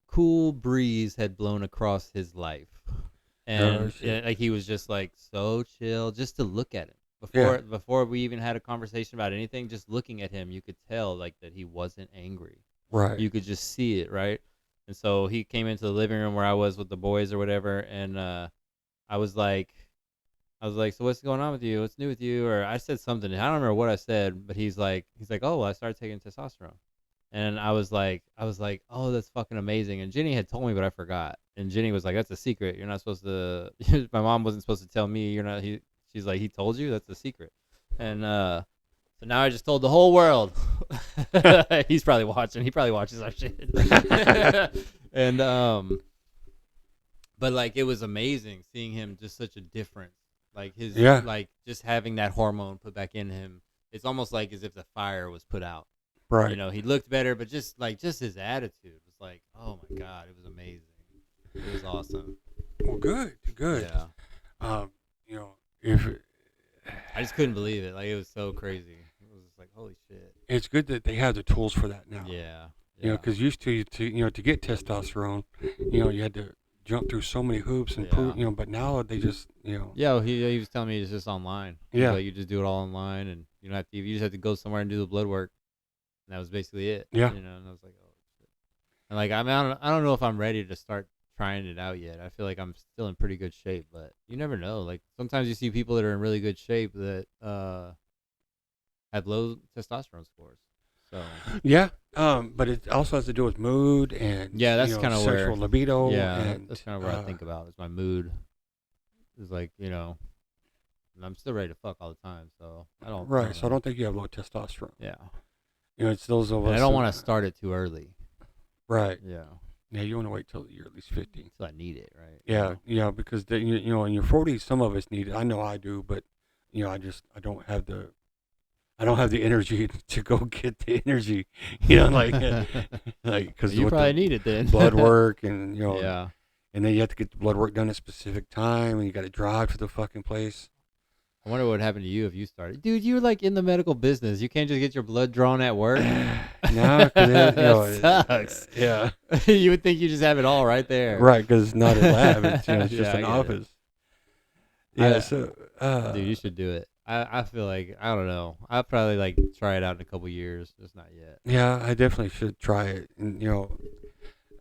cool breeze had blown across his life, and shit. like he was just like so chill, just to look at him Yeah. before we even had a conversation about anything. Just looking at him, you could tell like that he wasn't angry. Right. You could just see it, right? And so he came into the living room where I was with the boys or whatever, and I was like, so what's going on with you? What's new with you? Or I said something. I don't remember what I said, but he's like, oh, well, I started taking testosterone, and I was like, oh, that's fucking amazing. And Jenny had told me, but I forgot. And Jenny was like, that's a secret. You're not supposed to. My mom wasn't supposed to tell me. You're not. She's like, he told you. That's a secret. And so now I just told the whole world. He's probably watching. He probably watches our shit. And but like it was amazing seeing him just such a difference. Like his like just having that hormone put back in him. It's almost like as if the fire was put out. Right. He looked better, but just his attitude was like, oh my God, it was amazing. It was awesome. Well, good. Yeah. If I just couldn't believe it. Like it was so crazy. It was just like, holy shit. it's good that they have the tools for that now. Yeah. Because used to to get testosterone, you had to jump through so many hoops and prove, but now they just, Yeah, well, he was telling me it's just online. Yeah. Like you just do it all online, and you don't have to. You just have to go somewhere and do the blood work, and that was basically it. Yeah. And I was like, oh shit. And like I don't know if I'm ready to start trying it out yet. I feel like I'm still in pretty good shape, but you never know. Like sometimes you see people that are in really good shape that have low testosterone scores. So yeah. But it also has to do with mood and yeah, that's kind of sexual where libido. yeah, and, that's kind of where I think about is my mood. It's like and I'm still ready to fuck all the time, so I don't. Right. So I don't think you have low testosterone. Yeah. It's those of us. And I don't want to start it too early. Right. Yeah. Yeah, you want to wait till you're at least 50. So I need it, right? Yeah, yeah, because in your 40s, some of us need it. I know I do, but I don't have the energy to go get the energy. Like because You with probably the need it then. blood work and Yeah. and then you have to get the blood work done at a specific time, and you got to drive to the fucking place. I wonder what would happen to you if you started. Dude, you're like in the medical business. You can't just get your blood drawn at work. No, because That sucks. yeah, You would think you just have it all right there. right. Because it's not a lab; it's it's just Yeah, an I get it. office. Yeah, I- so Dude, you should do it. I feel like, I don't know. I'll probably like try it out in a couple years. Just not yet. yeah, I definitely should try it. And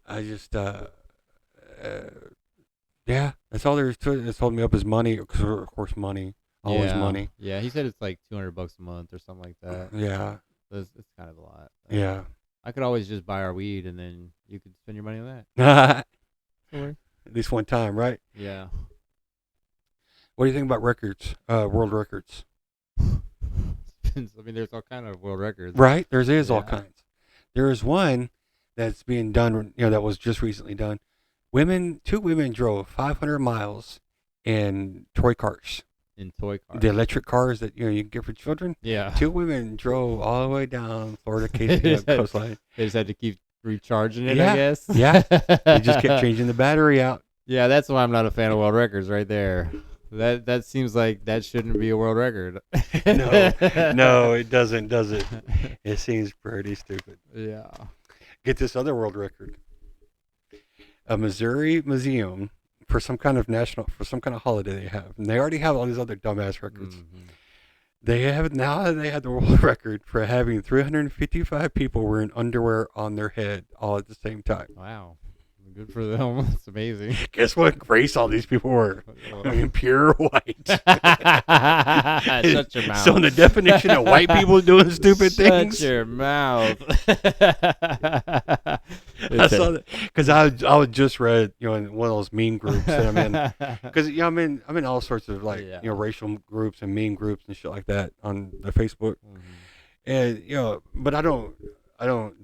I just yeah, that's all there is to it. It's holding me up is money, 'cause of course money, always Yeah. money. Yeah, he said it's like $200 a month or something like that. Yeah, It's kind of a lot. yeah. I could always just buy our weed and then you could spend your money on that. At Don't worry. least one time, right? Yeah. What do you think about records? World records, I mean, there's all kind of world records. right? There is all Yeah. kinds. There is one that's being done. That was just recently done. Two women drove 500 miles in toy cars, In toy cars. the electric cars that you can get for children. Yeah. Two women drove all the way down Florida coastline. They just had to keep recharging it, Yeah. I guess. Yeah. They just kept changing the battery out. Yeah, that's why I'm not a fan of world records right there. That seems like that shouldn't be a world record. No, it doesn't, does it? It seems pretty stupid. Yeah. Get this other world record. A Missouri museum for some kind of holiday they have. And they already have all these other dumbass records. Mhm. They have the world record for having 355 people wearing underwear on their head all at the same time. Wow. Good for them. It's amazing. Guess what race all these people were? I mean, pure white. Shut your mouth. So in the definition of white people doing stupid things, Shut your mouth. I saw that because I just read in one of those meme groups that I'm in, because I'm in all sorts of Yeah. racial groups and meme groups and shit like that on the Facebook, Mhm. and but I don't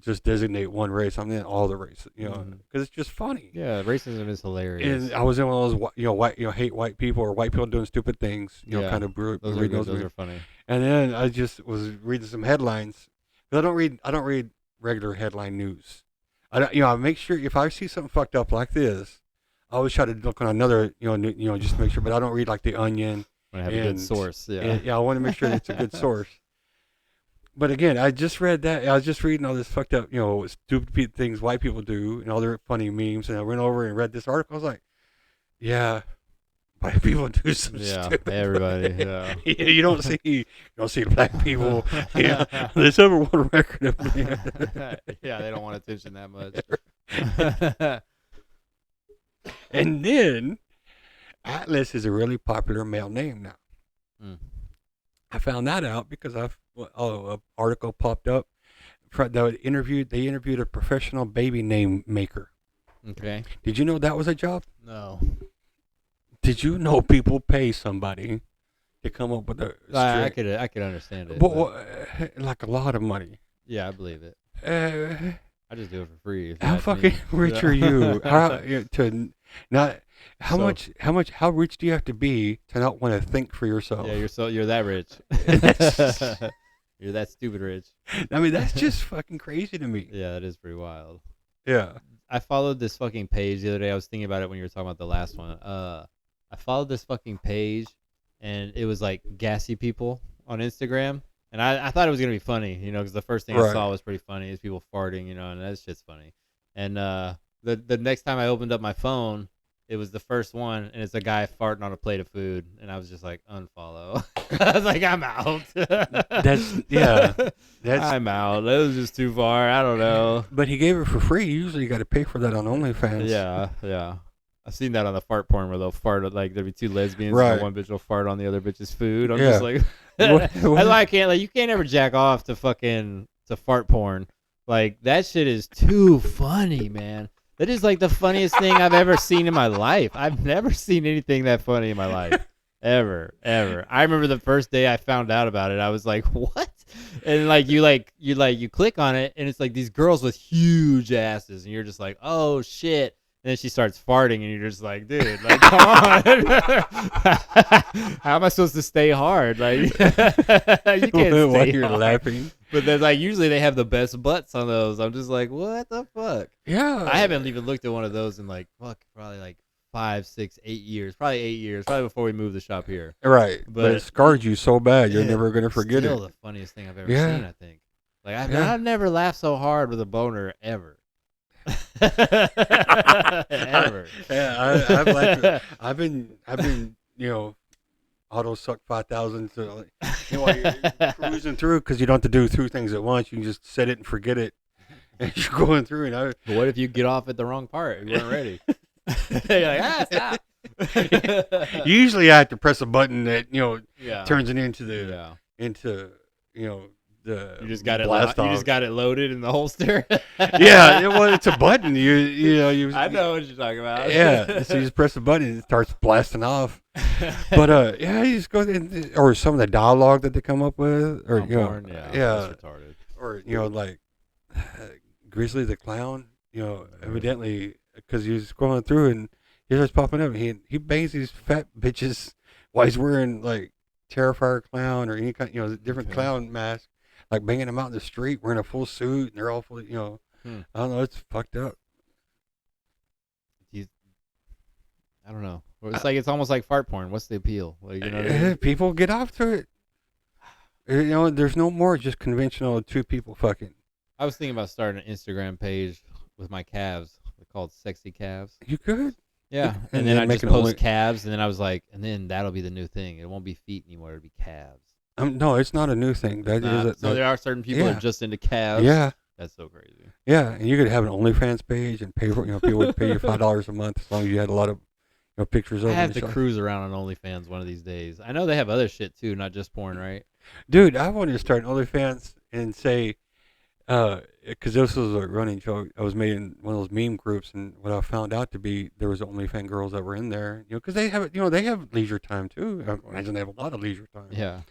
just designate one race. I'm in all the races, Mhm. because it's just funny. Yeah, racism is hilarious. And I was in one of those white hate white people or white people doing stupid things, Yeah. kind of group. Those are good. Those are funny. And then I just was reading some headlines. But I don't read regular headline news. I don't, I make sure if I see something fucked up like this, I always try to look on another, just to make sure. But I don't read like the Onion. Want to have a good And- source. Yeah. And, I want to make sure that it's a good source. But again, I just read that. I was just reading all this fucked up, stupid things white people do and all their funny memes. And I went over and read this article. I was like, yeah, white people do some Yeah, stupid. everybody, yeah. You don't see black people. There's over one record of Yeah, they don't want attention that much. And then Atlas is a really popular male name now. Mm. I found that out because an article popped up. They interviewed a professional baby name maker. Okay. Did you know that was a job? No. Did you know people pay somebody to come up with a I could understand it. but, like a lot of money? Yeah, I believe it. I just do it for free. if you How ask fucking me. rich Yeah. are you? How So- much? How rich do you have to be to not want to think for yourself? Yeah, you're that rich. That's- You're that stupid rich. I mean, that's just fucking crazy to me. Yeah, that is pretty wild. Yeah. I followed this fucking page the other day. I was thinking about it when you were talking about the last one. I followed this fucking page, and it was like gassy people on Instagram, and I thought it was gonna be funny, because the first thing I Right. saw was pretty funny. Is people farting, and that shit's funny. And the next time I opened up my phone, it was the first one, and it's a guy farting on a plate of food, and I was just like, unfollow. I was like, I'm out. That's I'm out. That was just too far. I don't know. but he gave it for free. Usually you got to pay for that on OnlyFans. Yeah. I've seen that on the fart porn where they'll fart like there'll be two lesbians Right. and one bitch will fart on the other bitch's food. I'm Yeah. just like, What- I can't you can't ever jack off to fart porn. Like that shit is too funny, man. That is like the funniest thing I've ever seen in my life. I've never seen anything that funny in my life. Ever. I remember the first day I found out about it, I was like, what? And you click on it, and it's like these girls with huge asses, and you're just like, oh shit. And then she starts farting, and you're just like, dude, like, come on. How am I supposed to stay hard? Like, you can't While stay you're hard. laughing. But then, like, usually they have the best butts on those. I'm just like, what the fuck? Yeah. I haven't even looked at one of those in like probably like 5, 6, 8 years. Probably 8 years. Probably before we moved the shop here. Right. But it scarred you so bad, you're Yeah, never going to forget still it. the funniest thing I've ever Yeah. seen, I think. Like, I've Yeah. never laughed so hard with a boner ever. Ever. Yeah, I've laughed. I've been, auto suck 5,000. So, while you're cruising through, because you don't have to do 2 things at once. You can just set it and forget it. And you're going through, and But what if you get off at the wrong part? You weren't ready. You're like, stop. usually I have to press a button that, Yeah. turns it into Yeah. the You just got it. blast You off. just got it loaded in the holster. Yeah, well, it's a button. You I know what you're talking about. Yeah, so you just press the button and it starts blasting off. But yeah, you just go in, or some of the dialogue that they come up with, or On porn, yeah, that's retarded. or like Grizzly the Clown. Evidently because he was going through and he starts popping up. And he bangs these fat bitches while he's wearing like Terrifier clown or any kind, different clown mask. Like banging them out in the street wearing a full suit, and they're all full, I don't know, it's fucked up. I don't know. It's almost like fart porn. What's the appeal? Like, you know what I mean? People get off to it. There's no more just conventional 2 people fucking. I was thinking about starting an Instagram page with my calves. They're called Sexy Calves. You could. Yeah. And And then then I make just an post only- calves, and then I was like, and then that'll be the new thing. It won't be feet anymore. It'll be calves. No, it's not a new thing. That is So there are certain people that yeah. are just into calves. yeah, That's so crazy. yeah, and you could have an OnlyFans page and pay for, people would pay you $5 a month as long as you had a lot of, pictures of I them have and to stuff. cruise around on OnlyFans one of these days. I know they have other shit too, not just porn, right? Dude, I wanted to start an OnlyFans and say, because this was a running joke. I was made in one of those meme groups, and what I found out to be there was OnlyFans girls that were in there, because they have, they have leisure time too. I imagine they have a lot of leisure time. Yeah.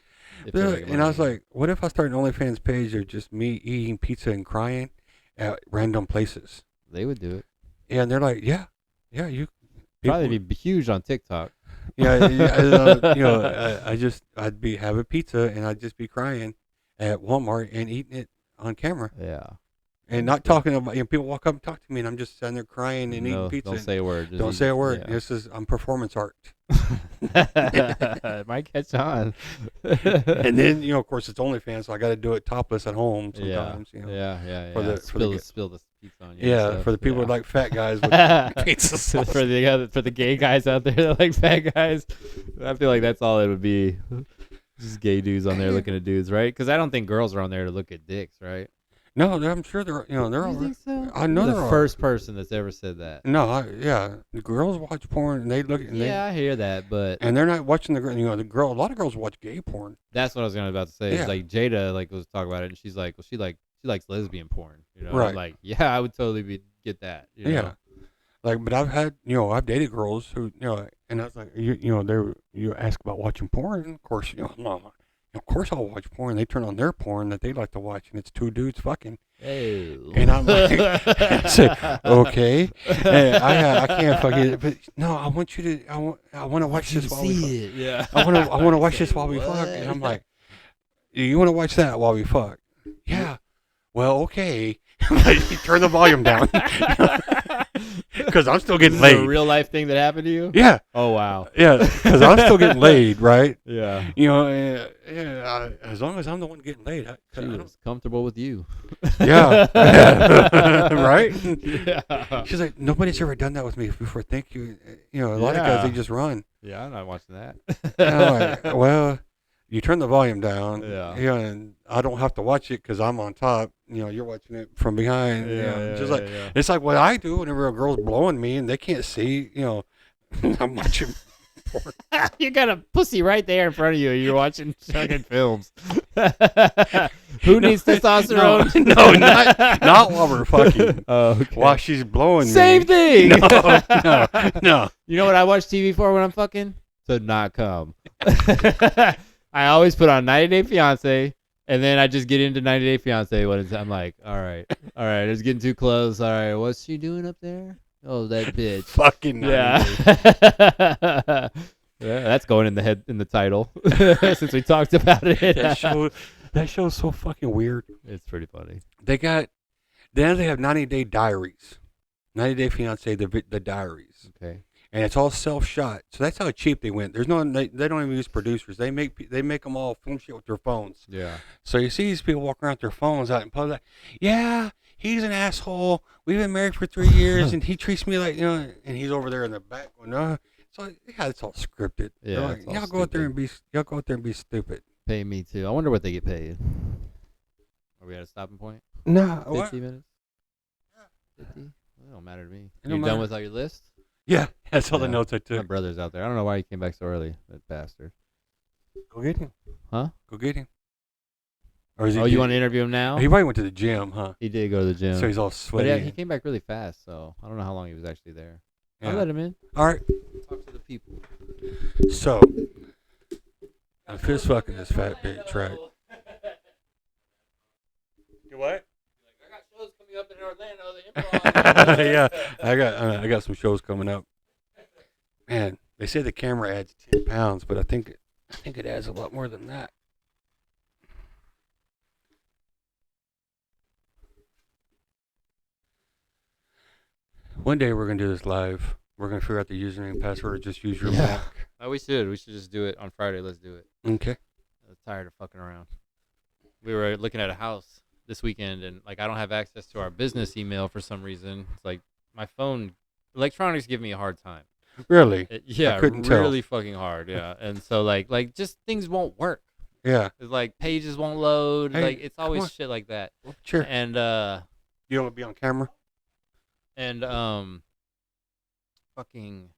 If they're making And I was money. like, what if I start an OnlyFans page of just me eating pizza and crying at random places? They would do it. Yeah, and they're like, yeah, you. Probably people- be huge on TikTok. Yeah, I'd be having pizza and I'd just be crying at Walmart and eating it on camera Yeah. and not talking about. People walk up and talk to me and I'm just sitting there crying and eating pizza. Don't say a word. Just Don't eat- say a word. yeah. I'm performance art. It might catch on. And then of course it's OnlyFans, so I got to do it topless at home sometimes. Yeah. For the- for the- spill the pizza on you. Yeah, and stuff. for the people yeah. that like fat guys with pizza sauce. for the gay guys out there that like fat guys, I feel like that's all it would be. Just gay dudes on there looking at dudes, right? Because I don't think girls are on there to look at dicks, right? No, I'm sure they're they're You all think so? I know You're there the are. first person that's ever said that. No, the girls watch porn and they look and Yeah, I hear that, but and they're not watching the girl. A lot of girls watch gay porn. that's what I was about to say. Yeah. Is like Jada was talking about it, and she's like, well, she likes lesbian porn, Right. I'm like, yeah, I would totally get that. You know? Yeah, but I've had I've dated girls who and I was like you ask about watching porn, and of course no, of course I'll watch porn. They turn on their porn that they like to watch, and it's 2 dudes fucking. Hey. And I'm like, I say, okay, hey, I can't fucking. But no, I want you to. I want to watch this while we fuck. it. Yeah. I want to watch this while we What? fuck. And I'm like, you want to watch that while we fuck? Yeah. Well, okay. You turn the volume down because I'm still getting This is a laid. real life thing that happened to you? Yeah, Oh wow. yeah, because I'm still getting laid, right? Yeah. As long as I'm the one getting laid, She was comfortable with you. yeah, right. Yeah. She's like, nobody's ever done that with me before. Thank you. A lot of guys, they Yeah. just run. Yeah, I'm not watching that. And I'm like, well, you turn the volume down. Yeah. And I don't have to watch it because I'm on top. You're watching it from behind. Just like yeah. it's like what I do whenever a girl's blowing me and they can't see. I'm watching. You got a pussy right there in front of you. You're watching fucking films. Who needs testosterone? No, not while we're fucking. Oh, okay. While she's blowing Same me. thing. No. You know what I watch TV for when I'm fucking? To not come. I always put on 90 Day Fiance And then I just get into 90 Day Fiance when I'm like, all right, it's getting too close. All right, what's she doing up there? Oh, that bitch. Fucking 90 Yeah. Yeah, that's going in the title since we talked about it. That show's so fucking weird. It's pretty funny. They have 90 Day Diaries, 90 Day Fiance, the diaries, Okay. and it's all self shot. So that's how cheap they went. They don't even use producers. They make them all film shit with their phones. Yeah. So you see these people walking around with their phones out in public. Yeah, he's an asshole. We've been married for 3 years, and he treats me like and he's over there in the back going, So yeah, it's all scripted. Yeah, Like, it's all y'all go out there stupid. and be stupid. Pay me too. I wonder what they get paid. Are we at a stopping point? Nah, 50 minutes? 50? Well, it don't matter to me. It You don't done matter. with all your list? Yeah, that's all the Yeah. notes I My took. brother's out there. I don't know why he came back so early, that bastard. Go get him. Huh? Go get him. Or is he? Oh, you want to interview him now? He probably went to the gym, huh? He did go to the gym. So he's all But sweaty. yeah, he came back really fast, so I don't know how long he was actually there. Yeah. I'll let him in. All right. Talk to the people. So I'm fist fucking this fat bitch, right? You what? I got shows coming up in Orlando. The improv. Yeah, I got some shows coming up. Man, they say the camera adds 10 pounds, but I think it adds a lot more than that. One day we're gonna do this live. We're gonna figure out the username and password or just use your Yeah. Mac. Oh, we should. We should just do it on Friday. Let's do it. Okay. I'm tired of fucking around. We were looking at a house this weekend, and like I don't have access to our business email for some reason. It's like my phone, electronics give me a hard time. Really? Yeah, couldn't tell. really fucking hard. Yeah, and so like just things won't work. Yeah. It's like pages won't load. Hey, like it's come always on. shit like that. Sure. And You don't want to be on camera? fucking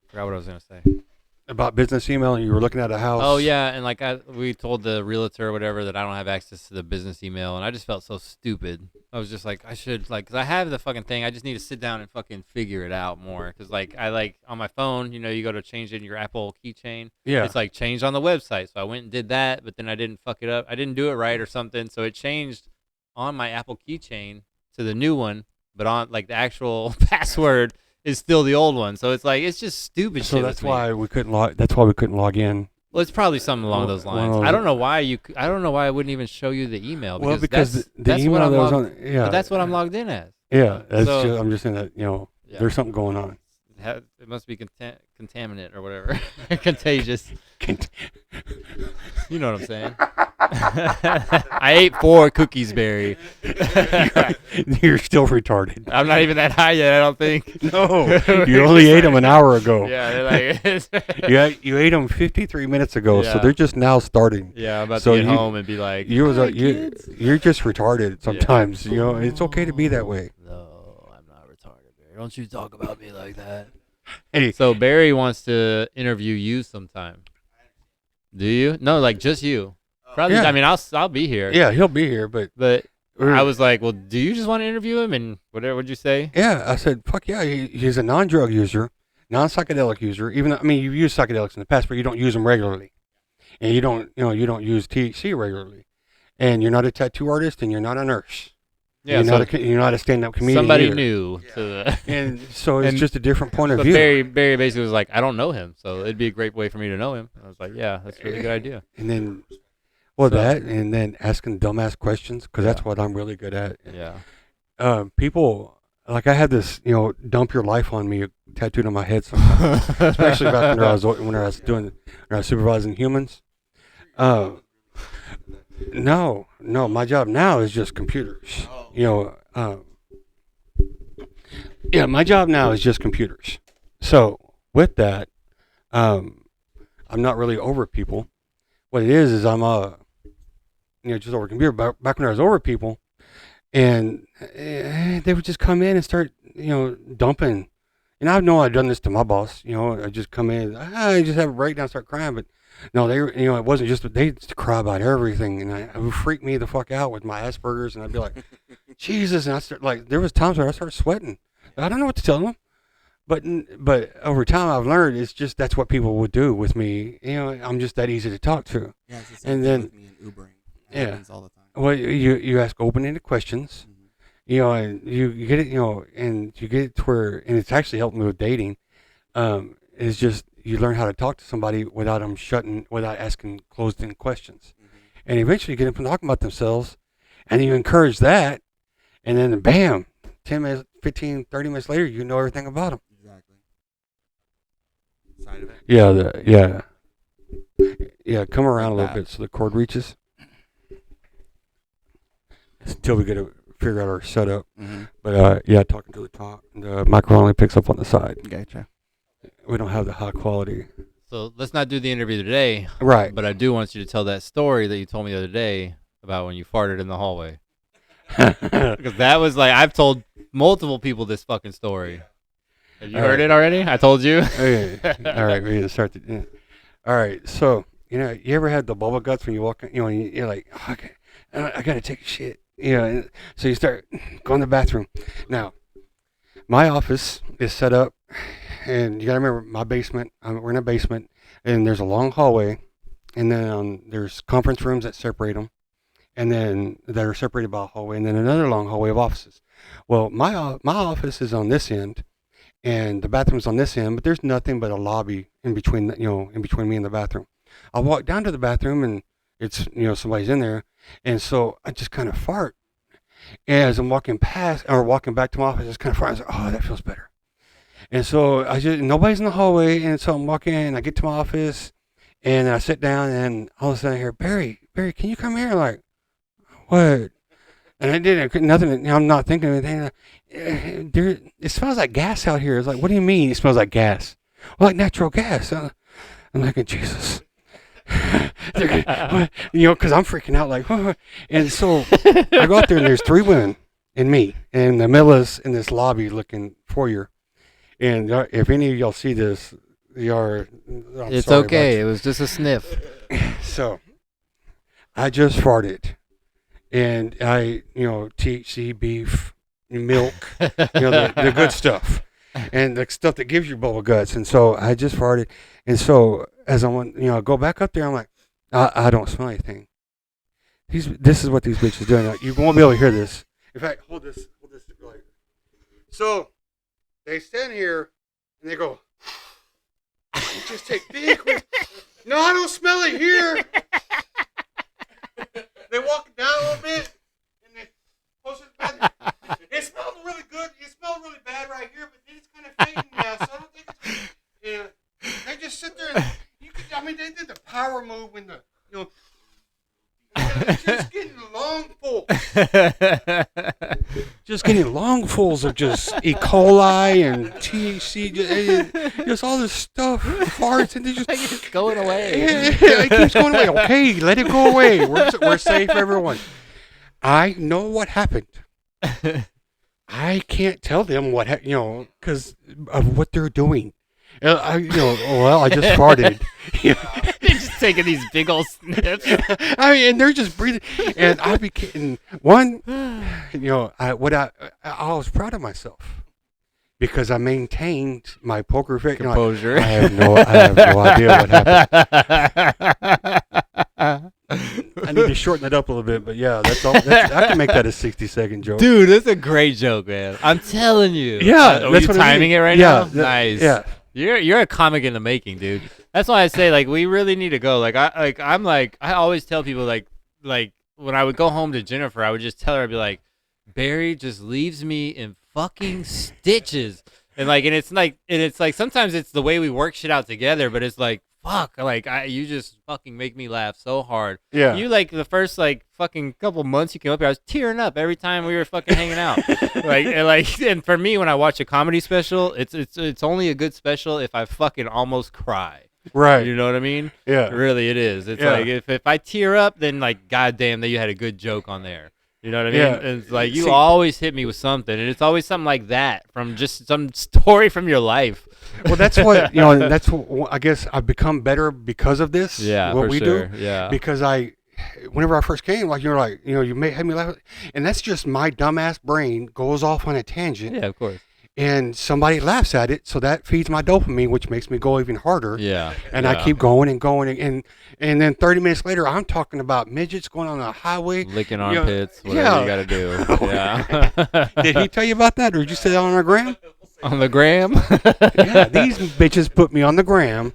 forgot what I was gonna say. About business email, and you were looking at a house. Oh yeah, and like we told the realtor or whatever that I don't have access to the business email, and I just felt so stupid. I was just like, I should like, cause I have the fucking thing. I just need to sit down and fucking figure it out more. Cause like I like on my phone, you go to change it in your Apple keychain. Yeah. It's like changed on the website, so I went and did that, but then I didn't fuck it up. I didn't do it right or something, so it changed on my Apple keychain to the new one, but on like the actual password is still the old one. So it's like it's just stupid So shit. that's with me. why we couldn't log. That's why we couldn't log in. Well, it's probably something along Well, those lines. well, I don't know why I don't know why I wouldn't even show you the email. Well, because the that's email what I'm that was logged, on. Yeah. but that's what I'm logged in as. Yeah. That's So- just, I'm just saying that Yeah. there's something going on. It must be contaminant or whatever, contagious. You know what I'm saying? I ate 4 cookies, Barry. You're still retarded. I'm not even that high yet. I don't think. No, you only ate them an hour ago. Yeah, they're like. You ate them 53 minutes ago, so Yeah. they're just now starting. Yeah, I'm about So to get you- home and be like, You're "Hi, kids." you're just retarded sometimes. It's okay to be that way. No, I'm not retarded, Barry. Don't you talk about me like that. Hey, So Barry wants to interview you sometime. Do you? No, like just you. Probably. Yeah. I mean, I'll be here. yeah, he'll be here, but But I was like, well, do you just want to interview him? And whatever. What'd you say? yeah, I said, fuck yeah, he's a non-drug user, non-psychedelic user. Even though, I mean, you've used psychedelics in the past, but you don't use them regularly, and you don't use THC regularly, and you're not a tattoo artist, and you're not a nurse. Yeah. You're not a stand-up comedian. somebody either. new to the. And so it's And- just a different point of But view. Barry basically was like, I don't know him, so it'd be a great way for me to know him. I was like, yeah, that's a really good idea. And then, well, So- that, and then asking dumbass questions, because that's Yeah. what I'm really good at. Yeah. People, like I had this, dump your life on me tattooed on my head sometimes, especially back when I was supervising humans. No, my job now is just computers. My job now is just computers. So with that, I'm not really over people. What it is I'm just over computer. Back when I was over people, and they would just come in and start dumping. And I know I've done this to my boss. I just come in, I just have a breakdown, start crying. But no, it wasn't just they used to cry about everything, and it would freak me the fuck out with my Asperger's, and I'd be like, Jesus, and I start like there was times where I started sweating. I don't know what to tell them. But over time I've learned it's just that's what people would do with me. I'm just that easy to talk to. Yeah, it's the same And thing then- with me in Ubering. It Yeah. happens all the time. Well, you ask open-ended questions, Mhm. and you get it, and you get it to where, and it's actually helped me with dating. Is just you learn how to talk to somebody without asking closed-in questions, Mhm. and eventually you get them talking about themselves, and you encourage that, and then bam, 10 minutes, 15, 30 minutes later, you know everything about them. Exactly. Side of it. Yeah. Come around Like a little that. bit so the cord reaches. Until we get to figure out our setup. Mm-hmm. But yeah, talking to the top, the microphone only picks up on the side. Gotcha. We don't have the high quality. So let's not do the interview today. Right. But I do want you to tell that story that you told me the other day about when you farted in the hallway. Yeah. Because that was like, I've told multiple people this fucking story. Have you All heard right. it already? I told you. Okay. All right, we need to start. All right, so you ever had the bubble guts when you walk in? You're like, oh, okay, I gotta take a shit. And so you start going to the bathroom. Now, my office is set up, and you gotta remember my basement. We're in a basement, and there's a long hallway, and then there's conference rooms that separate them, and then that are separated by a hallway, and then another long hallway of offices. Well, my office is on this end, and the bathroom's on this end, but there's nothing but a lobby in between, in between me and the bathroom. I walk down to the bathroom, and it's, somebody's in there, and so I just kind of fart. And as I'm walking past or walking back to my office, I just kind of fart. I was like, oh, that feels better. And so nobody's in the hallway, and so I'm walking, and I get to my office, and I sit down, and all of a sudden I hear, Barry, can you come here? I'm like, what? And I didn't, nothing, I'm not thinking of anything. It smells like gas out here. It's like, what do you mean it smells like gas? Well, like natural gas. I'm like, Jesus. Because I'm freaking out, like, and so I go out there, and there's 3 women and me, and the middle is in this lobby looking foyer. And if any of y'all see this, I'm It's sorry okay. It was just a sniff. So I just farted, and THC, beef, milk, the good stuff, and the stuff that gives you bubble guts. And so I just farted, and so as I went, I go back up there, I'm like, I don't smell anything. This is what these bitches doing. Like, you won't be able to hear this. In fact, hold this. Right. So they stand here and they go, just take big. No, I don't smell it here. They walk down a little bit, and they close to the bathroom. It smelled really good. It smelled really bad right here, but then it's kind of fading now, so I don't think it's. They just sit there, and they did the power move when just getting lungfuls. Just getting lungfuls of just E. coli and THC, just all this stuff, farts, and they just It's going away. it keeps going away. Okay, let it go away. We're safe, everyone. I know what happened. I can't tell them what because of what they're doing. I just farted. They're just taking these big old sniffs. And they're just breathing, and I became one. I was proud of myself because I maintained my poker face. Composure. I have no idea what happened. I need to shorten it up a little bit, but yeah, that's all. I can make that a 60-second joke. Dude, that's a great joke, man. I'm telling you. Yeah, Are that's you what I timing mean. it right Yeah, now? Nice. Yeah. You're a comic in the making, dude. That's why I say like we really need to go. I always tell people like when I would go home to Jennifer, I would just tell her, I'd be like, Barry just leaves me in fucking stitches. And it's like sometimes it's the way we work shit out together, but it's like fuck, you just fucking make me laugh so hard. Yeah. You the first fucking couple months you came up here, I was tearing up every time we were fucking hanging out. And for me, when I watch a comedy special, it's only a good special if I fucking almost cry. Right. You know what I mean? Yeah. Really, it is. It's Yeah. like if I tear up, then goddamn that you had a good joke on there. You know what I mean? Yeah. It's like you See- always hit me with something, and it's always something like that from just some story from your life. Well, that's what that's what I guess I've become better because of this. Yeah, what for we sure. do. Yeah. Because whenever I first came, you had me laugh, and that's just my dumbass brain goes off on a tangent, Yeah, of course. and somebody laughs at it, so that feeds my dopamine, which makes me go even harder. Yeah. And yeah. I keep going and going, and then 30 minutes later, I'm talking about midgets going on the highway. Licking you know, armpits, whatever yeah. you got to do. Yeah. Did he tell you about that, or did you say that on our gram? On the gram? Yeah, these bitches put me on the gram,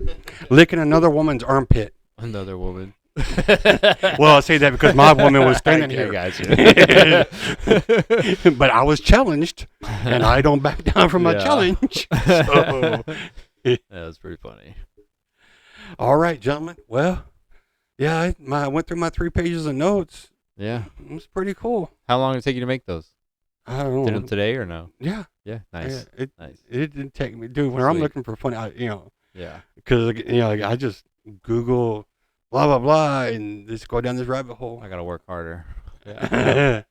licking another woman's armpit. Another woman. Well, I say that because my woman was standing I here. got you. But I was challenged, and I don't back down from my Yeah. challenge. So, That was pretty funny. all right, gentlemen. Well, yeah, I went through my 3 pages of notes. Yeah. It was pretty cool. How long did it take you to make those? I don't Did know. them today or no? Yeah. Yeah. Nice. Yeah, Nice. it didn't take me, dude. When I'm Sweet. looking for funny, Yeah. because I just Google blah blah blah and just go down this rabbit hole. I got to work harder. Yeah.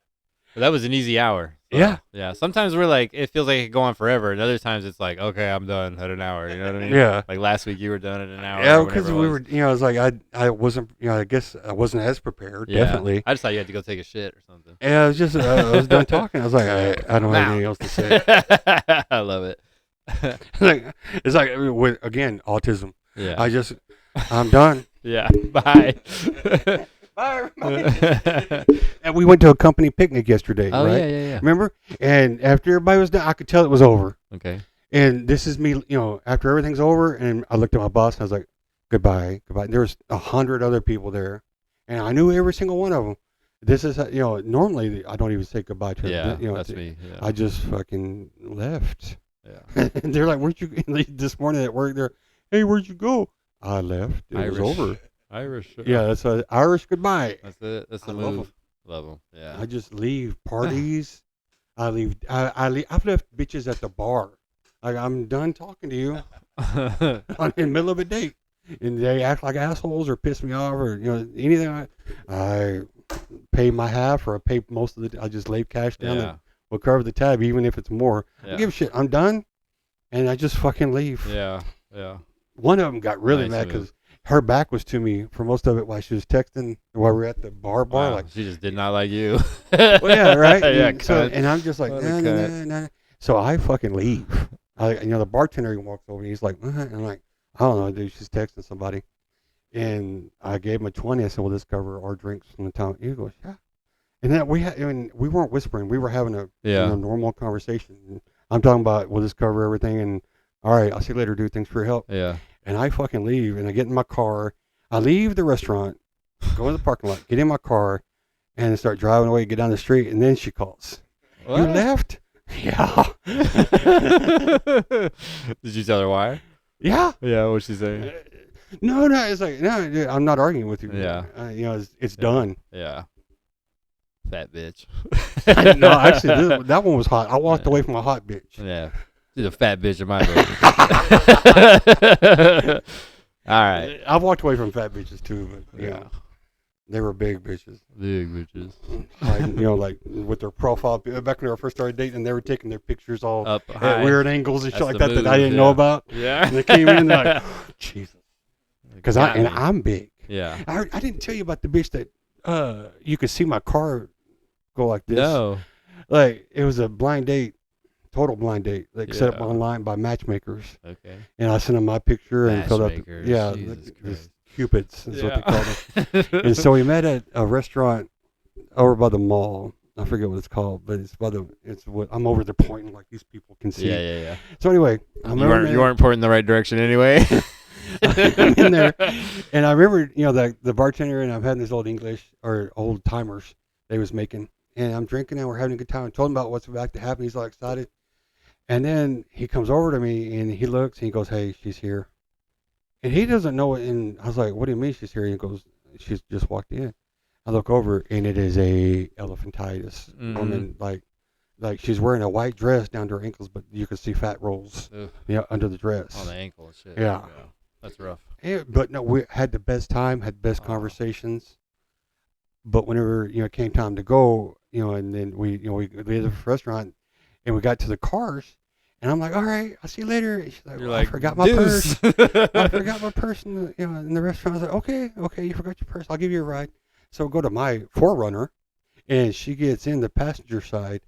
But that was an easy hour. So, Yeah. Yeah. Sometimes we're like, it feels like it could go on forever. And other times it's like, okay, I'm done at an hour. You know what I mean? Yeah. Like last week you were done at an hour. Yeah, or because whatever we it was. were, I was like, I wasn't, I guess I wasn't as prepared, Yeah. definitely. I just thought you had to go take a shit or something. And I was just, I was done talking. I was like, I don't have Now. anything else to say. I love it. It's like, with, again, autism. Yeah. I'm done. Yeah. Bye. Bye, And we went to a company picnic yesterday, Oh, right? yeah. Remember? And after everybody was done, I could tell it was over. Okay. And this is me, after everything's over, and I looked at my boss and I was like, goodbye. And there was 100 other people there, and I knew every single one of them. This is, normally I don't even say goodbye to Yeah. them. That's me. Yeah. I just fucking left. Yeah. And they're like, where'd you, this morning at work, they're, hey, where'd you go? I left. It was over. Irish. Yeah, that's an Irish goodbye. That's it. That's the I love move. 'em. Love them. Yeah. I just leave parties. I've left bitches at the bar. Like, I'm done talking to you in the middle of a date, and they act like assholes or piss me off or anything. I pay my half or I pay most of the. I just lay cash down yeah. and we'll cover the tab even if it's more. I Yeah. don't give a shit. I'm done, and I just fucking leave. Yeah. Yeah. One of them got really Nice mad of him. because her back was to me for most of it while she was texting while we were at the bar. Wow, Like, she just did not like you. well, yeah, right. Yeah. And I'm just like, What a nah, nah, cunt. nah, nah. So I fucking leave. The bartender walks over and he's like, and I'm like, I don't know, dude. She's texting somebody, and I gave him a 20. I said, well, this cover our drinks from the town. He goes, yeah. And then we weren't whispering. We were having a Yeah. normal conversation. And I'm talking about, will this cover everything? And all right, I'll see you later, dude. Thanks for your help. Yeah. And I fucking leave, and I get in my car. I leave the restaurant, go in the parking lot, get in my car, and start driving away, get down the street, and then she calls. You What? left? Yeah. Did you tell her why? Yeah. Yeah. What'd she say? No, it's like, no, dude, I'm not arguing with you. Yeah. It's done. Yeah. Fat bitch. No, actually, that one was hot. I walked away from a hot bitch. Yeah. She's a fat bitch in my book. All right. I've walked away from fat bitches too, but Yeah. they were big bitches. Big bitches. Like, like with their profile back when they first started dating, they were taking their pictures all Up at high. weird angles and shit That's like the that I move, didn't know yeah. about. Yeah. And they came in and they're like, Jesus, because Got me. I'm big. Yeah. I didn't tell you about the bitch that you could see my car go like this. No. Like, it was a blind date, total blind date, like set up Yeah. online by matchmakers. Okay. And I sent them my picture and filled out Matchmakers, the Jesus Christ. Cupids is what they call them. And so we met at a restaurant over by the mall. I forget what it's called, but I'm over there pointing like these people can see. Yeah. So anyway, I'm You over there. weren't pointing in the right direction anyway. I'm in there, and I remember, the bartender, and I'm having this old old timers they was making, and I'm drinking and we're having a good time. I told him about what's about to happen. He's all excited, and then he comes over to me and he looks and he goes, "Hey, she's here," and he doesn't know it. And I was like, "What do you mean she's here?" And he goes, "She's just walked in." I look over and it is a elephantitis woman, like she's wearing a white dress down to her ankles, but you can see fat rolls, Ugh. under the dress. On the ankle and shit. Yeah. That's rough. Yeah, but no, we had the best time, had the best conversations. But whenever it came time to go, and then we leave the restaurant, and we got to the cars, and I'm like, all right, I'll see you later. And she's like, You're well, like, I forgot my "Deuce." purse. I forgot my purse in the restaurant. I was like, okay, you forgot your purse. I'll give you a ride. So we go to my Forerunner, and she gets in the passenger side,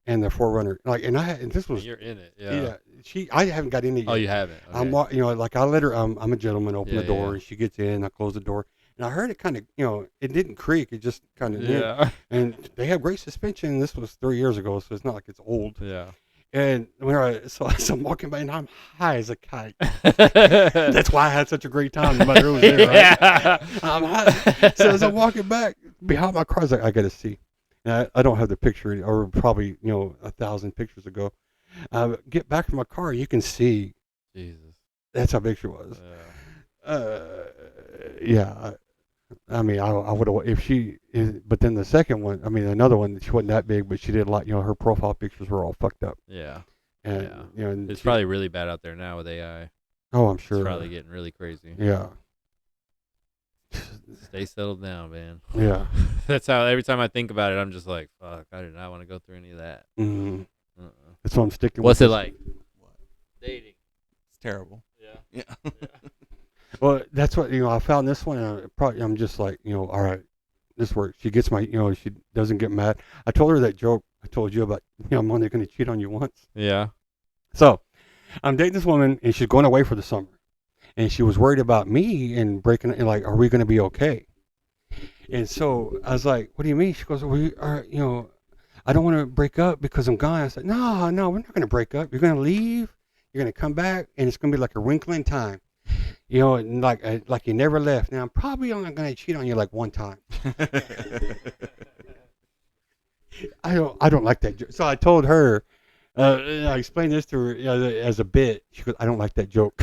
and the Forerunner. Like, and this was You're in it. yeah. I haven't got in it yet. Oh, you haven't. Okay. Like I let her. I'm a gentleman. Open the door, Yeah. and she gets in. I close the door, and I heard it kind of, it didn't creak. It just kind of, Yeah. And they have great suspension. This was 3 years ago, so it's not like it's old. Yeah. And so I'm walking by, and I'm high as a kite. That's why I had such a great time. No matter who was there, right? Yeah. I'm high. So as I'm walking back behind my car, I was like, I got to see. And I don't have the picture, or probably 1,000 pictures ago. Get back to my car, you can see. Jesus. That's how big she was. Yeah. Yeah. I mean, I would have if she. But then the second one, I mean, another one, she wasn't that big, but she did a lot. Her profile pictures were all fucked up. Yeah. And and It's probably really bad out there now with AI. Oh, I'm sure. It's probably getting really crazy. Yeah. Stay settled down, man. Yeah. That's how every time I think about it, I'm just like, fuck, I did not want to go through any of that. Mm-hmm. That's what I'm sticking What's with. it like? Dating. It's terrible. Yeah. Yeah. Well, that's what I found this one. I'm just like, all right, this works. She gets my, she doesn't get mad. I told her that joke I told you about. I'm only going to cheat on you once. Yeah. So, I'm dating this woman, and she's going away for the summer, and she was worried about me and breaking. And like, are we going to be okay? And so I was like, what do you mean? She goes, we are, I don't want to break up because I'm gone. I said, no, we're not going to break up. You're going to leave. You're going to come back, and it's going to be like a wrinkle in time. And like you never left. Now I'm probably only going to cheat on you like one time. I don't like that joke. So I told her, I explained this to her as a bit. She goes, I don't like that joke.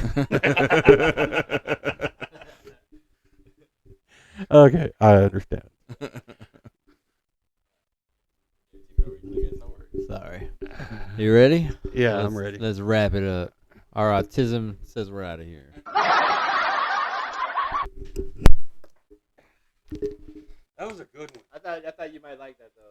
Okay, I understand. Sorry. You ready? Yeah, I'm ready. Let's wrap it up. Our autism says we're out of here. That was a good one. I thought you might like that though.